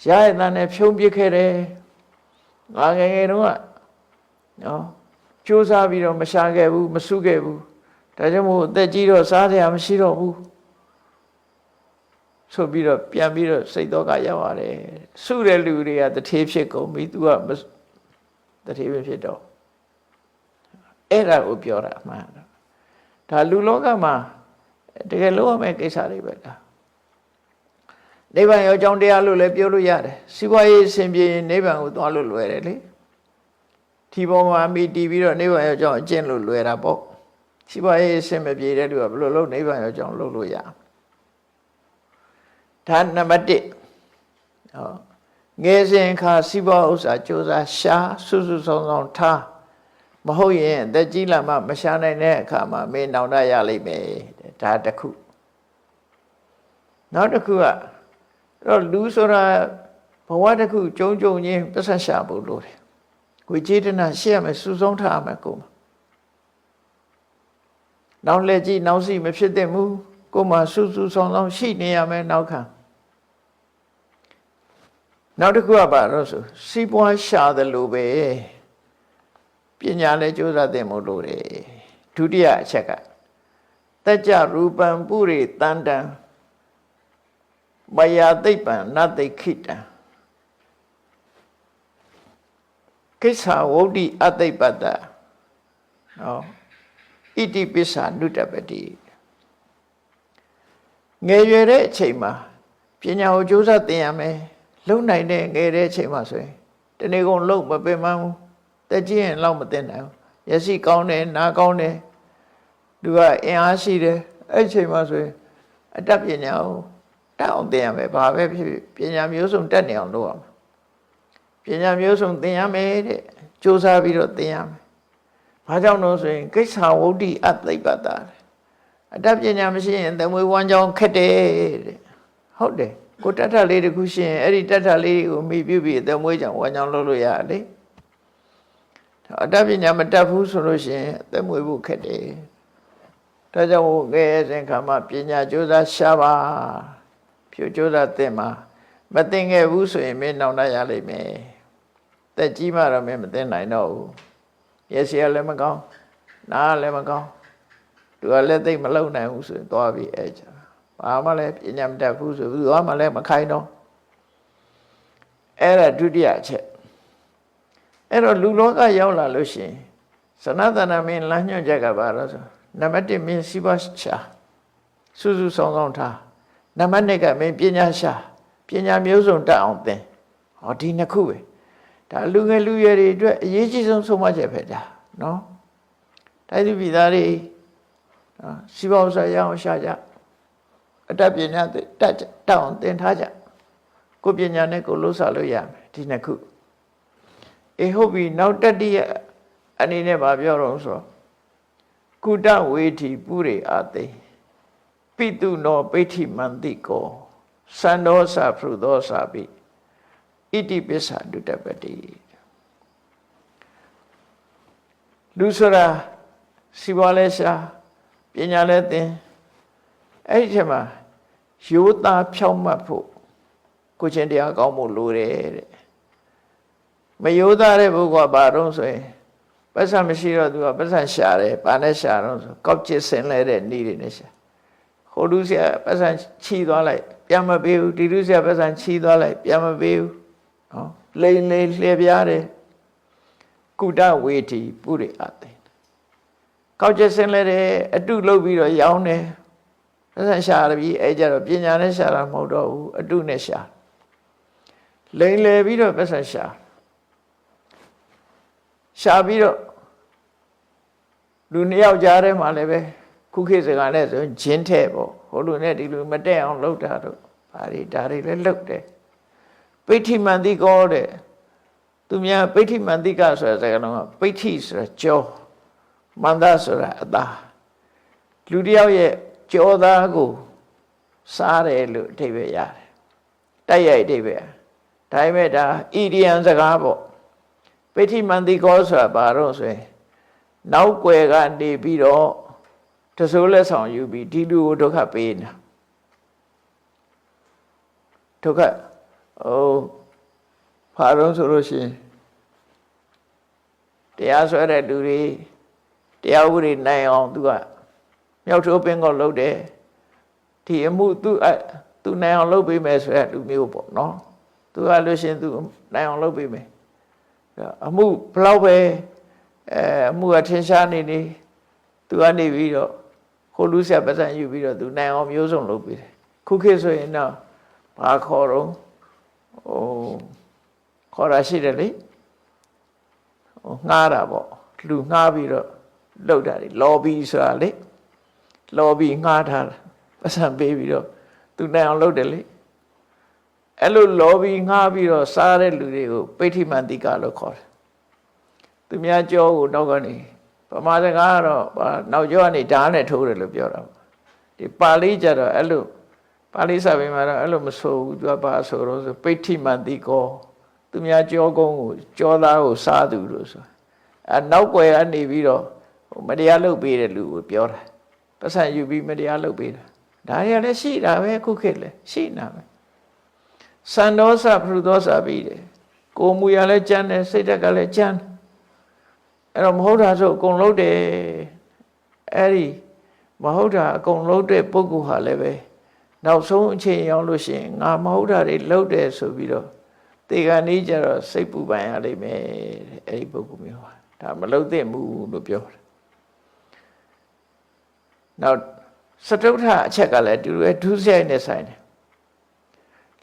ရရတဲ့နဲ့ဖြုံးပစ်ခဲ့တယ်ငါငယ်ငယ်တုန်းကနော်ကြိုးစားပြီးတော့မရှာခဲ့ဘူးမစုခဲ့ဘူးဒါကြောင့်မို့အသက်ကြီးတော့စားစရာမရှိတော့ဘူးဆိုပြီးတော့ပြန်ပြီးတော့စိတ်တော့ကရောက်ရတယ်စုတဲ့လူတွေကတထေးဖြစ်ကုန်ပြီသူကတထေးပဲဖြစ်တော့အဲ့ဒါကိုပြောတာအမှန်ဒါလူလောကမှာတကယ်လို့ရမယ့်ကိစ္စတွေပဲဒါနိဗ္ဗာန်ရောအကြောင်းတရားလို့လည်းပြောလို့ရတယ်စီးပွားရေးအစဉ်ပြေနိဗ္ဗာန်ကိုသွားလို့လွယ်တယ်လေဒီပေါ်မှာမိတည်ပြီးတော့နိဗ္ဗာန်ရောအကြောင်းအကျင့်လို့လွယ်တာပေါ့စီးပွားရေးအစဉ်မပြေတဲ့လူကဘယ်လိုလုပ်နိဗ္ဗာန်ရောအကြောင်းလုပ်လို့ရဒါနံပါတ်1ဟောငယ်စဉ်ခါစီးပွားဥစ္စာကြိုးစားရှာစုစုဆောင်ဆောင်ထားမဟုတ်ရင်အသက်ကြီးလာမှမရှာနိုင်တဲ့အခါမှာမင်းနောင်တရလိမ့်မယ်ဒါတစ်ခုနောက်တစ်ခုကတော့လူဆိုတာဘဝတစ်ခုကြုံချင်းပတ်သက်ရှာဖို့လိုတယ်ကိုကျေတနာရှေ့ရမယ်စုဆုံးထားရမယ်ကိုနောက်လက်ကြည့်နောက်စီမဖြစ်တဲ့မူကိုမှစုစုဆောင်ဆောင်ရှိနေရမယ်နောက်ခံနောက်တစ်ခုကဘာလို့ဆိုစီးပွားရှာတယ်လို့ပဲပညာလည်းကြိုးစားသင့်မို့လို့တယ်ဒုတိယအချက်ကတကြရူပံပုရိတန္တံမယာသိပ္ပံနသိခိတံကိစ္ဆာဝုဒ္ဓိအသိပ္ပတ္တနော်ဣတိပစ္ဆာနုတ္တပတိငယ်ရွယ်တဲ့အချိန်မှာပညာကိုကြိုးစားသင်ရမယ်လုံနိုင်တဲ့ငယ်တဲ့အချိန်မှာဆိုရင်တနေ့ကုန်လုံမပင်မဘူးတက်ကြီးရင်လောက်မသင်နိုင်ဘူးမျက်စိကောင်းတယ်နားကောင်းတယ်သူကအင်အားရှိတယ်အဲ့ချိန်မှာဆိုရင်အတတ်ပညာကိုတက်အောင်သင်ရမယ်ဘာပဲဖြစ်ဖြစ်ပညာမျိုးစုံတက်နေအောင်လုပ်ရမယ်ပညာမျိုးစုံသင်ရမယ်တဲ့ကြိုးစားပြီးတော့သင်ရမယ်ဘာကြောင့်လို့ဆိုရင်ကိစ္ဆာဝုဒ္ဓိအသိပ္ပတ္တအတတ်ပညာမရှိရင်သမွေးဝမ်းကြောင်းခက်တယ်တဲ့ဟုတ်တယ်ကိုတတ်ထလေးတခုရှိရင်အဲ့ဒီတတ်ထလေးကိုမိပြုပြီးသမွေးကြောင့်ဝမ်းကြောင်းလုပ်လို့ရတယ်လေအတတ်ပညာမတတ်ဘူးဆိုလို့ရှိရင်သမွေးဖို့ခက်တယ်ဒါကြောင့်ငယ်စဉ်ခါမှာပညာကြိုးစားရှာပါဖြူကြိုးစားသင်မှာမသင်ခဲ့ဘူးဆိုရင်မင်းနောင်တရလိမ့်မယ်တက်ကြီးမှတော့မင်းမသင်နိုင်တော့ဘူးမျက်စိကလည်းမကောင်းနားလည်းမကောင်းသူကလည်းသိမလုံနိုင်ဘူးဆိုရင်သွားပြီးအဲ့ကြဘာမှလည်းပညာမတတ်ဘူးဆိုသူကမှလည်းမခိုင်းတော့အဲ့ဒါဒုတိယအချက်အဲ့တော့လူလောကရောက်လာလို့ရှိရင်စနတနာမင်းလမ်းညွှန်ချက်ကဘာလို့ဆိုနံပါတ်1မင်းစီးပွားရှာစုစုဆောင်ဆောင်ထားနံပါတ်2ကမင်းပညာရှာပညာမျိုးစုံတတ်အောင်သင်ဟောဒီနှစ်ခုပဲဒါလူငယ်လူရွယ်တွေအတွက်အရေးကြီးဆုံးဆုံးမချက်ပဲဒါနော်တိုင်းသူပြည်သားတွေ စီးပွားဥစ္စာရအောင်ရှာကြအတတ်ပညာတက်အောင်သင်ထားကြကိုပညာနဲ့ကိုလှုပ်ရှားလို့ရမယ်ဒီနှစ်ခုဟုတ်ပြီနောက်တတိယအနေနဲ့ဗာပြောတော့ဆိုကုတဝေထီပုရိအာသိပိတုနောပိဋ္ဌိမန္တိကောစန္ဒောသဖရုသောစာပိဣတိပစ္ဆာဒုတပတိလူဆိုတာစီပွားလဲရှာပညာလဲသင်အဲ့ဒီချက်မှာရိုးသားဖြောင့်မတ်ဖို့ကိုချင်းတရားကောင်းဖို့လိုတယ်တဲ့မရိုးသားတဲ့ပုဂ္ဂိုလ်ကဘာတော့ဆိုရင်ပတ်စံမရှိတော့သူကပတ်စံရှာတယ်ဘာနဲ့ရှာတော့ဆိုကောက်ကျစ်ဆင်လဲတဲ့နည်းတွေနဲ့ရှာဟိုလူဆရာပတ်စံချီသွားလိုက်ပြန်မပေးဘူးဒီလူဆရာပတ်စံချီသွားလိုက်ပြန်မပေးဘူးနော်လိန်လေလှည့်ပြားတယ်ကုတဝေတီပုရိအသိကောက်ကျစ်ဆင်လဲတယ်အတုလုပ်ပြီးတော့ရောင်းတယ်ပတ်စံရှာရပြီအဲ့ကြတော့ပညာနဲ့ရှာတာမဟုတ်တော့ဘူးအတုနဲ့ရှာလိန်လေပြီးတော့ပတ်စံရှာပြီးတော့လူနှစ်ယောက်ကြားထဲမှာလည်းပဲခုခေတ်စကားနဲ့ဆိုရင်ဂျင်းထဲပေါ့ဟိုလူနဲ့ဒီလူမတက်အောင်လုပ်တာတော့ဒါတွေလည်းလုပ်တယ်ပိဋ္ဌိမန္တိကောတဲ့သူများပိဋ္ဌိမန္တိကဆိုတဲ့စကားလုံးကပိဋ္ဌိဆိုတာကြောမန္တဆိုတာအသာလူတစ်ယောက်ရဲ့ကြောသားကိုစားတယ်လို့အဓိပ္ပာယ်ရတယ်တိုက်ရိုက်အဓိပ္ပာယ်ဒါပေမဲ့ဒါဣဒီယံစကားပေါ့ပိဋ္ဌိမန္တိကောဆိုတာဘာတော့ဆိုရင်နောက်ွယ်ကနေပြီးတော့တဆိုးလက်ဆောင်ယူပြီးဒီလူကိုဒုက္ခပေးနေတာဒုက္ခဘာတော့ဆိုလို့ရှိရင်တရားဆွဲတဲ့လူတွေတရားဥပဒေနိုင်အောင်သူကမြောက်ထိုးပင်ကိုလှုပ်တယ်ဒီအမှုသူနိုင်အောင်လုပ်ပေးမယ်ဆိုတဲ့လူမျိုးပေါ့နော်သူကလို့ရှိရင်သူနိုင်အောင်လုပ်ပေးမယ်အမှုဘလောက်ပဲအမှုကထင်ရှားနေသူကနေပြီးတော့ဟိုလူဆက်ပတ်စံယူပြီးတော့သူနိုင်အောင်မျိုးစုံလုပ်ပေးတယ်ခုခေတ်ဆိုရင်တော့ဘာခေါ်တော့ခေါ်ရရှိတယ်လေငှားတာပေါ့လူငှားပြီးတော့လုပ်တာလေ lobby ဆိုတာလေ lobby ငှားထားတာပတ်စံပေးပြီးတော့သူနိုင်အောင်လုပ်တယ်လေအဲ့လို lobby ငှားပြီးတော့စားတဲ့လူတွေကိုပိဋ္ဌိမန္တိကလို့ခေါ်တယ်သူများကြောကိုနောက်ကနေဗမာစကားကတော့နောက်ကျောကနေဓာတ်နဲ့ထိုးတယ်လို့ပြောတာဒီပါဠိကျတော့အဲ့လိုပါဠိစာပေမှာတော့အဲ့လိုမဆိုဘူးသူကဘာဆိုတော့ဆိုပိဋ္ဌိမန္တိကောသူများကြောကုန်းကိုကြောသားကိုစားသူလို့ဆိုနောက်ွယ်ကနေပြီးတော့မတရားလုပ်ပေးတဲ့လူကိုပြောတာပတ်စံယူပြီးမတရားလုပ်ပေးတာဒါရလည်းရှိတာပဲခုခေတ်လည်းရှိနေတာပဲစန္ဒောသဖရုသောစာပြီးတယ်ကိုယ်မူရလည်းကြမ်းတယ်စိတ်ဓာတ်ကလည်းကြမ်းအဲ့တော့မဟုတ်တာဆိုအကုန်လုံးတယ်အဲ့ဒီမဟုတ်တာအကုန်လုံးတဲ့ပုဂ္ဂိုလ်ဟာလည်းပဲနောက်ဆုံးအချိန်ရောက်လို့ရှိရင်ငါမဟုတ်တာတွေလုပ်တယ်ဆိုပြီးတော့တေခါနေကြတော့စိတ်ပူပန်ရလိမ့်မယ်တဲ့အဲ့ဒီပုဂ္ဂိုလ်မျိုးဟာဒါမလုပ်သင့်ဘူးလို့ပြောတယ်နောက်စတုထအချက်ကလည်းတူဒုစရိုက်နဲ့ဆိုင်တယ်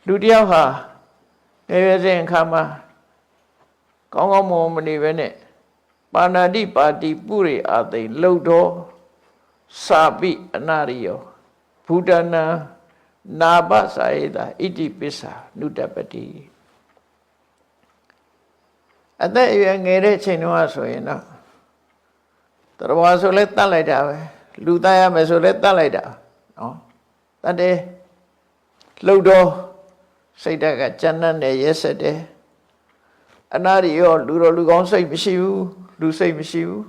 လူတယောက်ဟာငယ်ရွယ်စဉ်အခါမှာကောင်းကောင်းမွန်မနေပဲနဲ့ပါဏာတိပါတိပုရိအာသိလှုပ်တော်စာပိအနာရိယောဘူတနာနာပစာယေတာဣတိပစ္ဆာနုတပတိအသက်အရွယ်ငယ်တဲ့ချိန်တုန်းကဆိုရင်တော့တော်ဘာဆိုလဲတတ်လိုက်တာပဲလူသားရမယ်ဆိုလဲတတ်လိုက်တာနော်တတ်တယ်လှုပ်တော်စိတ်ဓာတ်ကကြမ်းတမ်းတယ်ရက်ဆက်တယ်အနာရိယောလူတော်လူကောင်းစိတ်မရှိဘူးလူစိတ်မရှိဘူး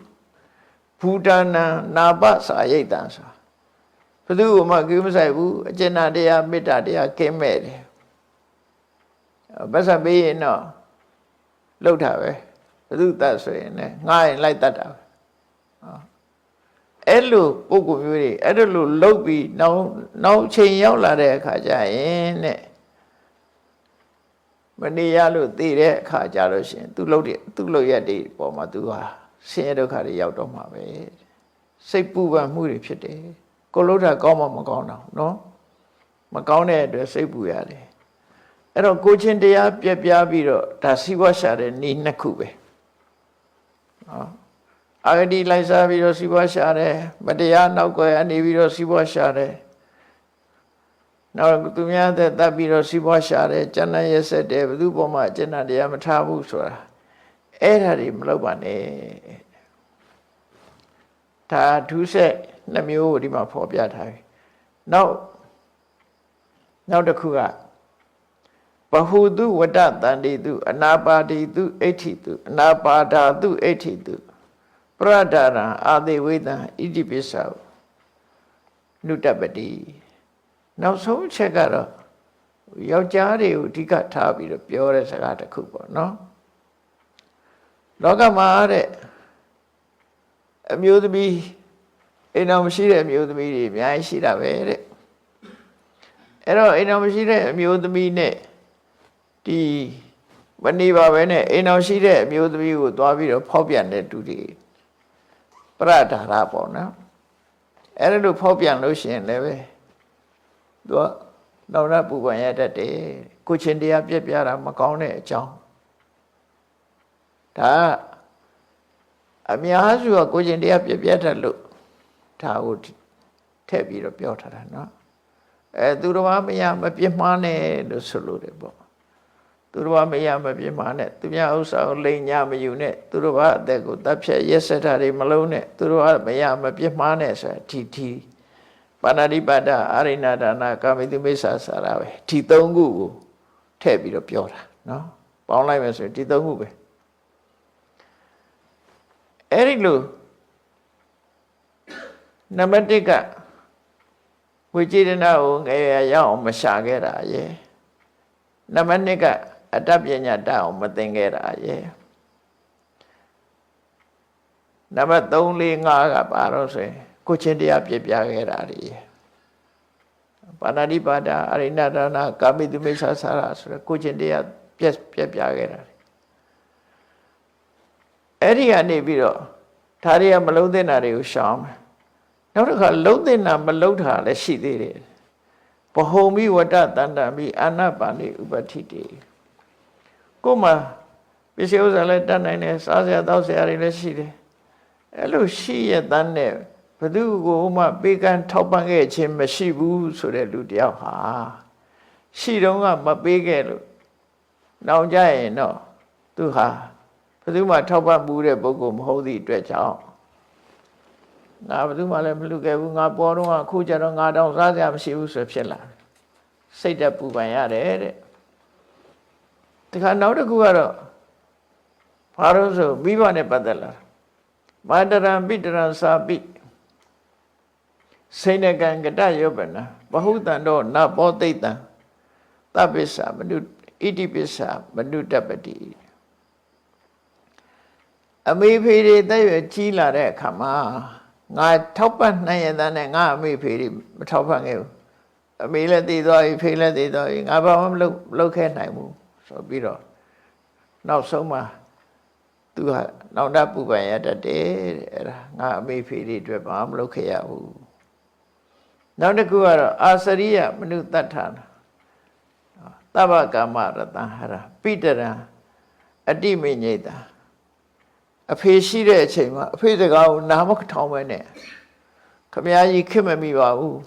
ဘူတနာနာပစာရိတ်တံဆိုဘယ်သူမှကိမဆိုင်ဘူးအကျဉ်းတရားမေတ္တာတရားကင်းမဲ့တယ်ဘတ်စပေးရင်တော့လှုပ်တာပဲဘယ်သူတတ်ဆိုရင်လည်းငှားရင်လိုက်တတ်တာပဲအဲ့လိုပုဂ္ဂိုလ်မျိုးတွေအဲ့လိုလှုပ်ပြီးနောက်ချိန်ရောက်လာတဲ့အခါကျရင်တဲ့မနေရလို့သိတဲ့အခါကျလို့ရှိရင်သူလှုပ်ရက်တွေပေါ်မှာသူဟာဆင်းရဲဒုက္ခတွေရောက်တော့မှာပဲစိတ်ပူပန်မှုတွေဖြစ်တယ်ကိုလှုပ်တာကောင်းမှမကောင်းတော့နော်မကောင်းတဲ့အတွက်စိတ်ပူရတယ်အဲ့တော့ကိုချင်းတရားပြက်ပြားပြီးတော့ဒါစီးပွားရှာတဲ့နည်းနှစ်ခုပဲနော် အာဂတိလိုက်စားပြီးတော့စီးပွားရှာတယ်မတရားနောက်ကွယ်အနေပြီးတော့စီးပွားရှာတယ်နောက်သူများတဲ့တပ်ပြီးတော့စီးပွားရှာတယ်ကျန်တဲ့ရက်ဆက်တယ်ဘယ်သူပေါ်မှာအကျဉ်းတရားမထားဘူးဆိုတာအဲ့ဒါတွေမလုပ်ပါနဲ့ဒါဒုစက်နှမျိုးကိုဒီမှာဖော်ပြထားပြီနောက်တစ်ခုကဘဟုတုဝတ္တတန္တိတုအနာပါတိတုအဋ္ဌိတုအနာပါဒာတုအဋ္ဌိတုပရဒရံအာတိဝိတံဣတိပိစ္ဆာနုတ္တပတိနောက်ဆုံးချက်ကတော့ယောက်ျားတွေကိုအဓိကထားပြီးတော့ပြောတဲ့စကားတစ်ခုပေါ့နော်လောကမှာတဲ့အမျိုးသမီးအိမ်တော်မရှိတဲ့အမျိုးသမီးတွေအများကြီးရှိတာပဲတဲ့အဲ့တော့အိမ်တော်မရှိတဲ့အမျိုးသမီးနဲ့ဒီမနေပါပဲနဲ့အိမ်တော်ရှိတဲ့အမျိုးသမီးကိုသွားပြီးတော့ဖောက်ပြန်တဲ့သူတွေပရဒါရပေါ့နော်အဲ့ဒါလို့ဖောက်ပြန်လို့ရှိရင်လည်းပဲသူကနောက်ရပူပန်ရတတ်တယ်ကိုချင်းတရားပြက်ပြတာမကောင်းတဲ့အကြောင်းဒါအများစုကကိုချင်းတရားပြက်ပြတတ်လို့ဒါကိုထည့်ပြီးတော့ပြောထားတာနော်သူတော်မရမပြစ်မှားနဲ့လို့ဆိုလို့တယ်ပေါ့သူတော်မရမပြစ်မှားနဲ့သူများဥစ္စာကိုလိမ်ညာမယူနဲ့သူတော်ဘာအသက်ကိုတပ်ဖြတ်ရက်စက်တာတွေမလုံးနဲ့သူတော်မရမပြစ်မှားနဲ့ဆိုတာဒီပါဏာတိပါဒအာရိဏဒါနကာမိတုမိစ္ဆာစာရပဲဒီသုံးခုကိုထည့်ပြီးတော့ပြောတာနော်ပေါင်းလိုက်မယ်ဆိုရင်ဒီသုံးခုပဲအဲ့ဒီလိုနံပါတ်1ကဝိจิตနာကိုငယ်ရအောင်မရှာခဲ့တာရဲ့နံပါတ်2ကအတ္တပညာတတ်အောင်မသင်ခဲ့တာရဲ့နံပါတ်3 4 5ကပါတော့ဆိုရင်ကိုချင်းတရားပြပြခဲ့တာတွေပါဏာတိပါဒအရိဏဒါနကာမိတုမိစ္ဆာစာရဆိုရကိုချင်းတရားပြပြခဲ့တာအဲ့ဒီကနေပြီးတော့ဒါတွေကမလုံးသင့်တာတွေကိုရှောင်မယ်နောက်တစ်ခါလုံးသင့်တာမလုံးတာလည်းရှိသေးတယ်ဘဟုံမိဝတ္တတန္တမိအာနာပါဏိဥပတိတေကိုမှပစ္စည်းဥစ္စာလည်းတတ်နိုင်တယ်စားစရာတောက်စရာတွေလည်းရှိတယ်အဲ့လိုရှိရတဲ့နဲ့ဘသူကိုမှပေးကမ်းထောက်ပံ့ခဲ့ခြင်းမရှိဘူးဆိုတဲ့လူတယောက်ဟာရှိတော့ကမပေးခဲ့လို့နောက်ကြရင်တော့သူဟာဘသူမှထောက်ပံ့မှုတဲ့ပုဂ္ဂိုလ်မဟုတ်သည့်အတွက်ကြောင့်ငါဘသူမှလည်းမလူခဲ့ဘူးငါပေါ်တော့အခုကျတော့ငါတောင်စားစရာမရှိဘူးဆိုဖြစ်လာစိတ်တက်ပူပန်ရတယ်တဲ့ဒီခါနောက်တစ်ခုကတော့ဘာလို့ဆိုမိဘနဲ့ပတ်သက်လာမာတရံပိတရံစာပိစိဏကံကတယောပနာဘဟုတံတော့နဘောတိတ်တံသဗ္ဗစ္ဆမနုဣတိပစ္ဆမနုတ္တပတိအမေဖေတွေတက်ရွယ်ကြီးလာတဲ့အခါမှာငါထောက်ပံ့နိုင်ရတဲ့ငါအမေဖေတွေမထောက်ပံ့ခဲ့ဘူးအမေလည်းတည်သွားပြီဖေလည်းတည်သွားပြီငါဘာမှမလုပ်ခဲ့နိုင်ဘူးဆိုပြီးတော့နောက်ဆုံးမှာသူကနောင်တပူပန်ရတတ်တယ်တဲ့အဲ့ဒါငါအမေဖေတွေအတွက်ဘာမှမလုပ်ခဲ့ရဘူးနောက်တစ်ခုကတော့အာစရိယမနုတ္တထာသဗ္ဗကာမရတံဟရပိတရံအတိမိညိတာအဖေရှိတဲ့အချိန်မှာအဖေစကားကိုနားမထောင်ပဲနဲ့ခမည်းကြီးခင်မမိပါဘူး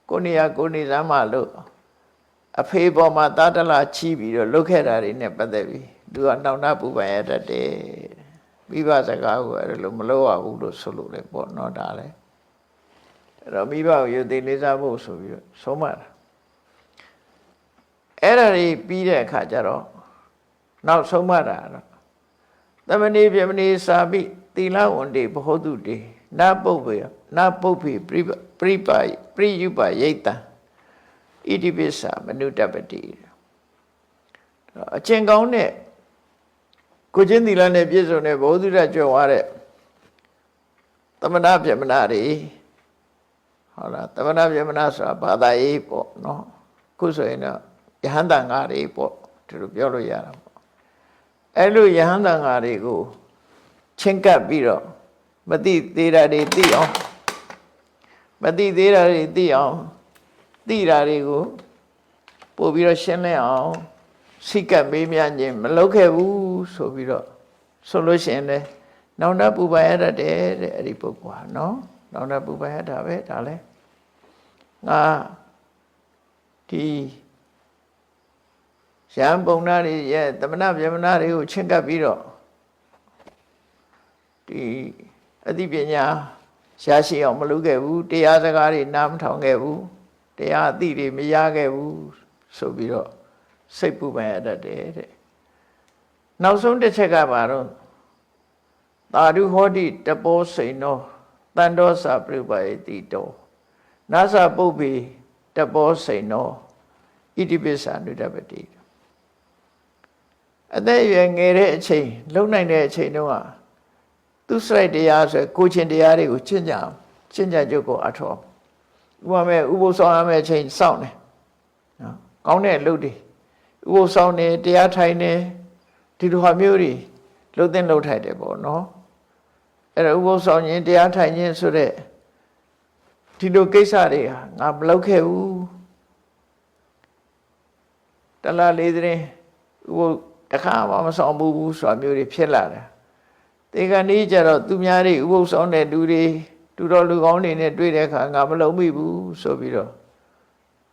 ကိုနေရကိုနေစမ်းမလို့အဖေပေါ်မှာတာတလာချီးပြီးတော့လုတ်ခဲ့တာတွေနဲ့ပတ်သက်ပြီးသူကနောင်တပူပန်ရတတ်တယ်မိဘစကားကိုအဲ့လိုမလုပ်ရဘူးလို့ဆိုလို့လေပေါ့နော်ဒါလည်းအဲ့တော့မိဘကိုယူသိလေးစားဖို့ဆိုပြီးတော့ဆုံးမတာအဲ့ဒါတွေပြီးတဲ့အခါကျတော့နောက်ဆုံးမတာတော့သမဏေပြမဏေစာပိသီလဝန္တေဘဟုတုတေနပုပ္ပေပရိယုပယိတံဣတိပိစ္ဆမနုတ္တပတိအကျင့်ကောင်းတဲ့ကိုချင်းသီလနဲ့ပြည့်စုံတဲ့ဘုဒ္ဓရကြွယ်ဝတဲ့သမဏပြမဏတွေဟုတ်လားသမဏပြမဏဆိုတာဘာသာရေးပေါ့နော်ခုဆိုရင်တော့ယဟန္တာငါတွေပေါ့ဒီလိုပြောလို့ရတာပေါ့အဲ့လိုယဟန္တာငါတွေကိုချင်းကပ်ပြီးတော့မသိသေးတာတွေသိအောင်မသိသေးတာတွေသိအောင်သိတာတွေကိုပို့ပြီးတော့ရှင်းလင်းအောင်စိတ်ကပ်မေးမြန်းခြင်းမလုပ်ခဲ့ဘူးဆိုပြီးတော့ဆိုလို့ရှိရင်လည်း နောင်တပူပန်ရတတ်တယ်တဲ့အဲ့ဒီပုဂ္ဂိုလ်ဟာနော်နောင်တပူပန်ရတာပဲဒါလဲငါဒီရံပုံနာတွေရဲ့သမဏဗြဟ္မဏတွေကိုချင့်ကပ်ပြီးတော့ဒီအသိပညာရှားရှိအောင်မလုပ်ခဲ့ဘူးတရားစကားတွေနားမထောင်ခဲ့ဘူးတရားအသိတွေမရခဲ့ဘူးဆိုပြီးတော့စိတ်ပူပန်ရတတ်တယ်တဲ့နောက်ဆုံးတစ်ချက်ကပါတော့သာဓုဟောတိတပောစိန်နောတန်တောစာပြုပယတိတောနာသပုပ္ပေတပောစိန်နောဣတိပိစ္ဆာနုတ္တပတိအသက်အရွယ်ငယ်တဲ့အချိန်လုံနိုင်တဲ့အချိန်တုန်းကသူစိုက်တရားဆိုကိုချင်းတရားတွေကိုကျင့်ကြကြုတ်ကိုအထောဥပမာဥပုသ်ဆောင်ရမယ့်အချိန်စောင့်နေနော်ကောင်းတဲ့အလုပ်တွေဥပုသ်ဆောင်နေတရားထိုင်နေဒီလိုဟာမျိုးတွေလှုပ်လှုပ်ထိုက်တယ်ပေါ့နော်အဲ့ဒါဥပုသ်ဆောင်ခြင်းတရားထိုင်ခြင်းဆိုတဲ့ဒီလိုကိစ္စတွေဟာငါမလုပ်ခဲ့ဘူးတလားလေးသတင်းဥပုသ်တခါမှမဆောင်ဘူးဆိုတာမျိုးတွေဖြစ်လာတယ်ဒီကနေ့ကျတော့သူများတွေဥပုသ်ဆောင်တဲ့လူတွေတူတော်လူကောင်းတွေနဲ့တွေ့တဲ့အခါငါမလုံးမိဘူးဆိုပြီးတော့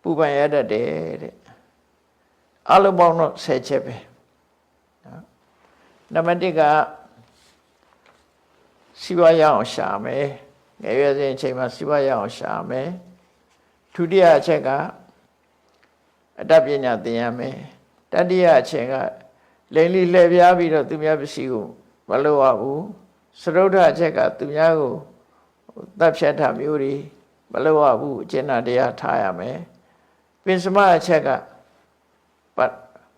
ပူပန်ရတတ်တယ်တဲ့အလုံးပေါင်းတော့10ချက်ပဲနံပါတ်1ကစီးပွားရအောင်ရှာမယ်ငယ်ရွယ်စဉ်အချိန်မှာစီးပွားရအောင်ရှာမယ်ဒုတိယအချက်ကအတ္တပညာသင်ရမယ်တတိယအချက်ကလိမ်လီလှည့်ပြားပြီးတော့သူများပစ္စည်းကိုမလုပ်ရဘူးစရုဒ္ဓအချက်ကသူများကိုတပ်ဖြတ်တာမျိုးတွေမလုပ်ရဘူးအကျဉ်းတရားထားရမယ်ပင်စမအချက်က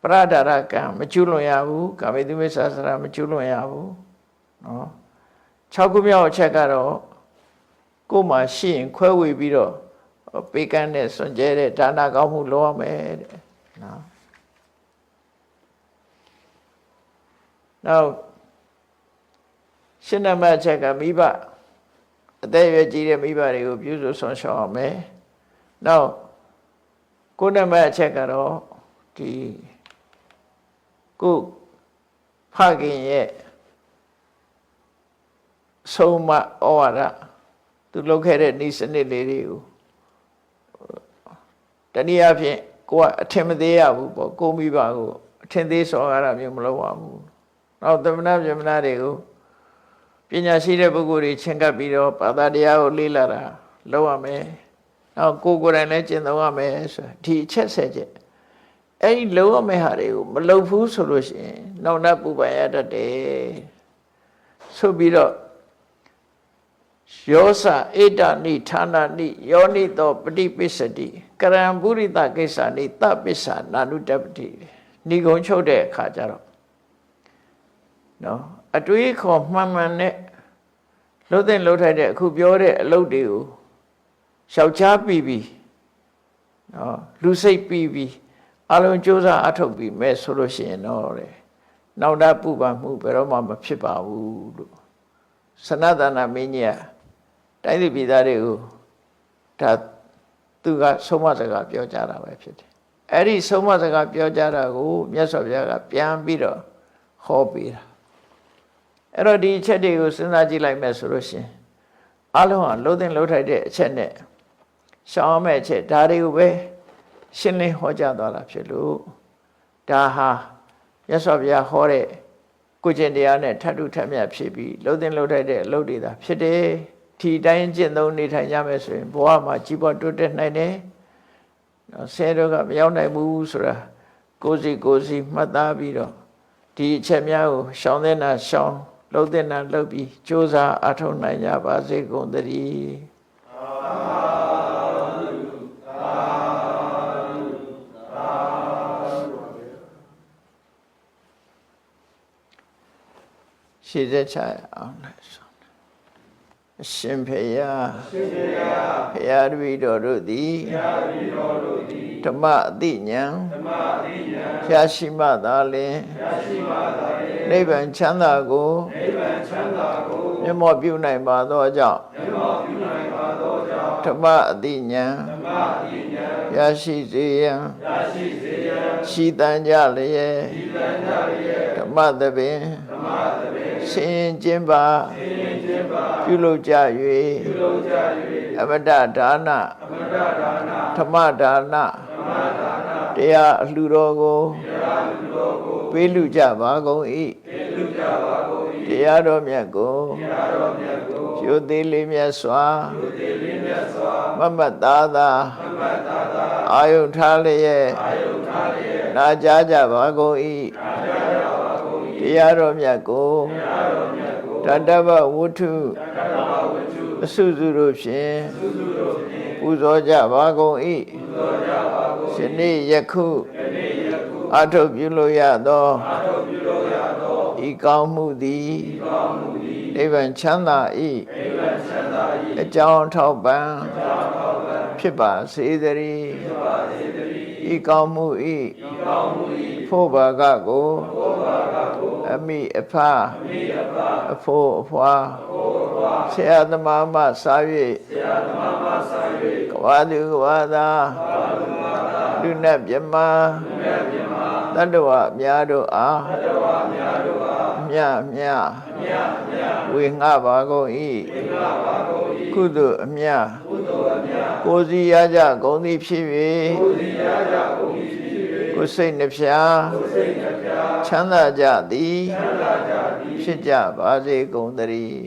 ပရဒရကံမကျွလွန်ရဘူးကာမိတုမိစ္ဆာစရာမကျွလွန်ရဘူးနော်6ခုမြောက်အချက်ကတော့ကိုယ်မှာရှိရင်ခွဲဝေပြီးတော့ပေးကမ်းတဲ့စွန့်ကြဲတဲ့ဒါနကောင်းမှုလုပ်ရမယ်တဲ့နော်နောက်ရှင်းနံပါတ်အချက်ကမိဘအသက်အရွယ်ကြီးတဲ့မိဘတွေကိုပြုစုဆောင်ရှောက်အောင်မယ်နောက်9နံပါတ်အချက်ကတော့ဒီကိုဖခင်ရဲ့ဆုံးမဩဝါဒသူလုပ်ခဲ့တဲ့ဤစနစ်လေးတွေကိုတနည်းအားဖြင့်ကိုကအထင်မသေးရဘူးပေါ့ကိုမိဘကိုအထင်သေးစော်ရတာမျိုးမလုပ်ပါဘူးနောက်သမဏဗြဟ္မဏတွေကိုပညာရှိတဲ့ပုဂ္ဂိုလ်တွေချဉ်ကပ်ပြီးတော့ဘာသာတရားကိုလေ့လာတာလုပ်ရမယ်နောက်ကိုယ်တိုင်လည်းကျင့်သုံးရမယ်ဆိုဒီအချက်10ချက်အဲ့ဒီလုပ်ရမယ့်ဟာတွေကိုမလုပ်ဘူးဆိုလို့ရှိရင်နောင်တပူပန်ရတတ်တယ်ဆိုပြီးတော့ယောစဧတနိဌာနာနိယောနိသောပฏิပိစတိကရံပုရိသကိစ္စနိတပိစ္ဆာနာနုတပတိဏိဂုံချုပ်တဲ့အခါကျတော့နော်အတွေးခေါ်မှန်မှန်နဲ့လှုပ်တဲ့လှုပ်ထိုက်တဲ့အခုပြောတဲ့အလုပ်တွေကိုရှောက်ချပြီးပြီနော်လူစိတ်ပြီးပြီအလုံးကြိုးစားအထုတ်ပြီးမဲ့ဆိုလို့ရှိရင်တော့တဲ့နောက်တပူပန်မှုဘယ်တော့မှမဖြစ်ပါဘူးလို့စနတနာမင်းကြီးကတိုင်းပြည်သားတွေကိုဒါသူကဆုံးမစကားပြောကြတာပဲဖြစ်တယ်အဲ့ဒီဆုံးမစကားပြောကြတာကိုမြတ်စွာဘုရားကပြန်ပြီးတော့ဟောပေးတာအဲ့တော့ဒီအချက်တွေကိုစဉ်းစားကြည့်လိုက်မယ်ဆိုလို့ရှိရင်အလုံးဟာလှုပ်တဲ့လှုပ်ထိုက်တဲ့အချက်နဲ့ရှောင်ရမယ့်အချက်ဒါတွေကိုပဲရှင်းလင်းဟောကြားသွားတာဖြစ်လို့ဒါဟာမြတ်စွာဘုရားဟောတဲ့ကိုကျင့်တရားနဲ့ထပ်တူထပ်မြတ်ဖြစ်ပြီးလှုပ်တဲ့လှုပ်ထိုက်တဲ့အလုပ်တွေသာဖြစ်တယ်ဒီတိုင်းကျင့်သုံးနေထိုင်ကြမယ်ဆိုရင်ဘဝမှာကြီးပွားတိုးတက်နိုင်တယ်ဆဲတော့ကမရောက်နိုင်ဘူးဆိုတာကိုယ်စီမှတ်သားပြီးတော့ဒီအချက်များကိုရှောင်တဲ့နာရှောင်လှုပ်တဲ့နာလှုပ်ပြီးကြိုးစားအထောက်နိုင်ကြပါစေကုန်သတည်းရှေ့ဆက်ချအောင်လိုက်ဆိုအရှင်ဖေယဖရာတပည့်တော်တို့သည်ဓမ္မအသိဉာဏ်ဖျားရှိမှသာလျှင်နိဗ္ဗာန်ချမ်းသာကိုမျက်မှောက်ပြုနိုင်ပါသောကြောင့် ဓမ္မအတိညာရရှိစေရန်ရှိတန်ကြလျက်ဓမ္မသဘင်ဆင်ကျင်းပါပြုလုပ်ကြ၍အမတဒါနဓမ္မဒါနတရားအလှူတော်ကိုပေးလူကြပါကုန်၏တရားတော်မြတ်ကိုကျိုးသေးလေးမြတ်စွာမမတ်သားသာအာယုထားလျက်နာကြားကြပါကုန်၏တရားတော်မြတ်ကိုတတ္တဗဝတ္ထုအစုစုတို့ဖြင့်ပူဇော်ကြပါကုန်၏ယနေ့ယခုအထုပ်ပြုလို့ရသောဤကောင်းမှုသည်နိဗ္ဗာန်ချမ်းသာ၏အကြောင်းထောက်ပံ့ဖြစ်ပါစေတည်းဤကောင်းမှု၏ဖို့ဘာကကိုအမိအဖအဖို့အဖွာဆရာသမားမှစား၍ကဝါသူကဝါသာလူနဲ့မြမတတ္တဝအများတို့အားမြမြဝေငှပါကုန်၏ကုသိုလ်အမြကိုယ်စီရကြကုန်သည်ဖြစ်၍ကိုယ်စိတ်နှဖျားချမ်းသာကြသည်ဖြစ်ကြပါစေကုန်သတည်း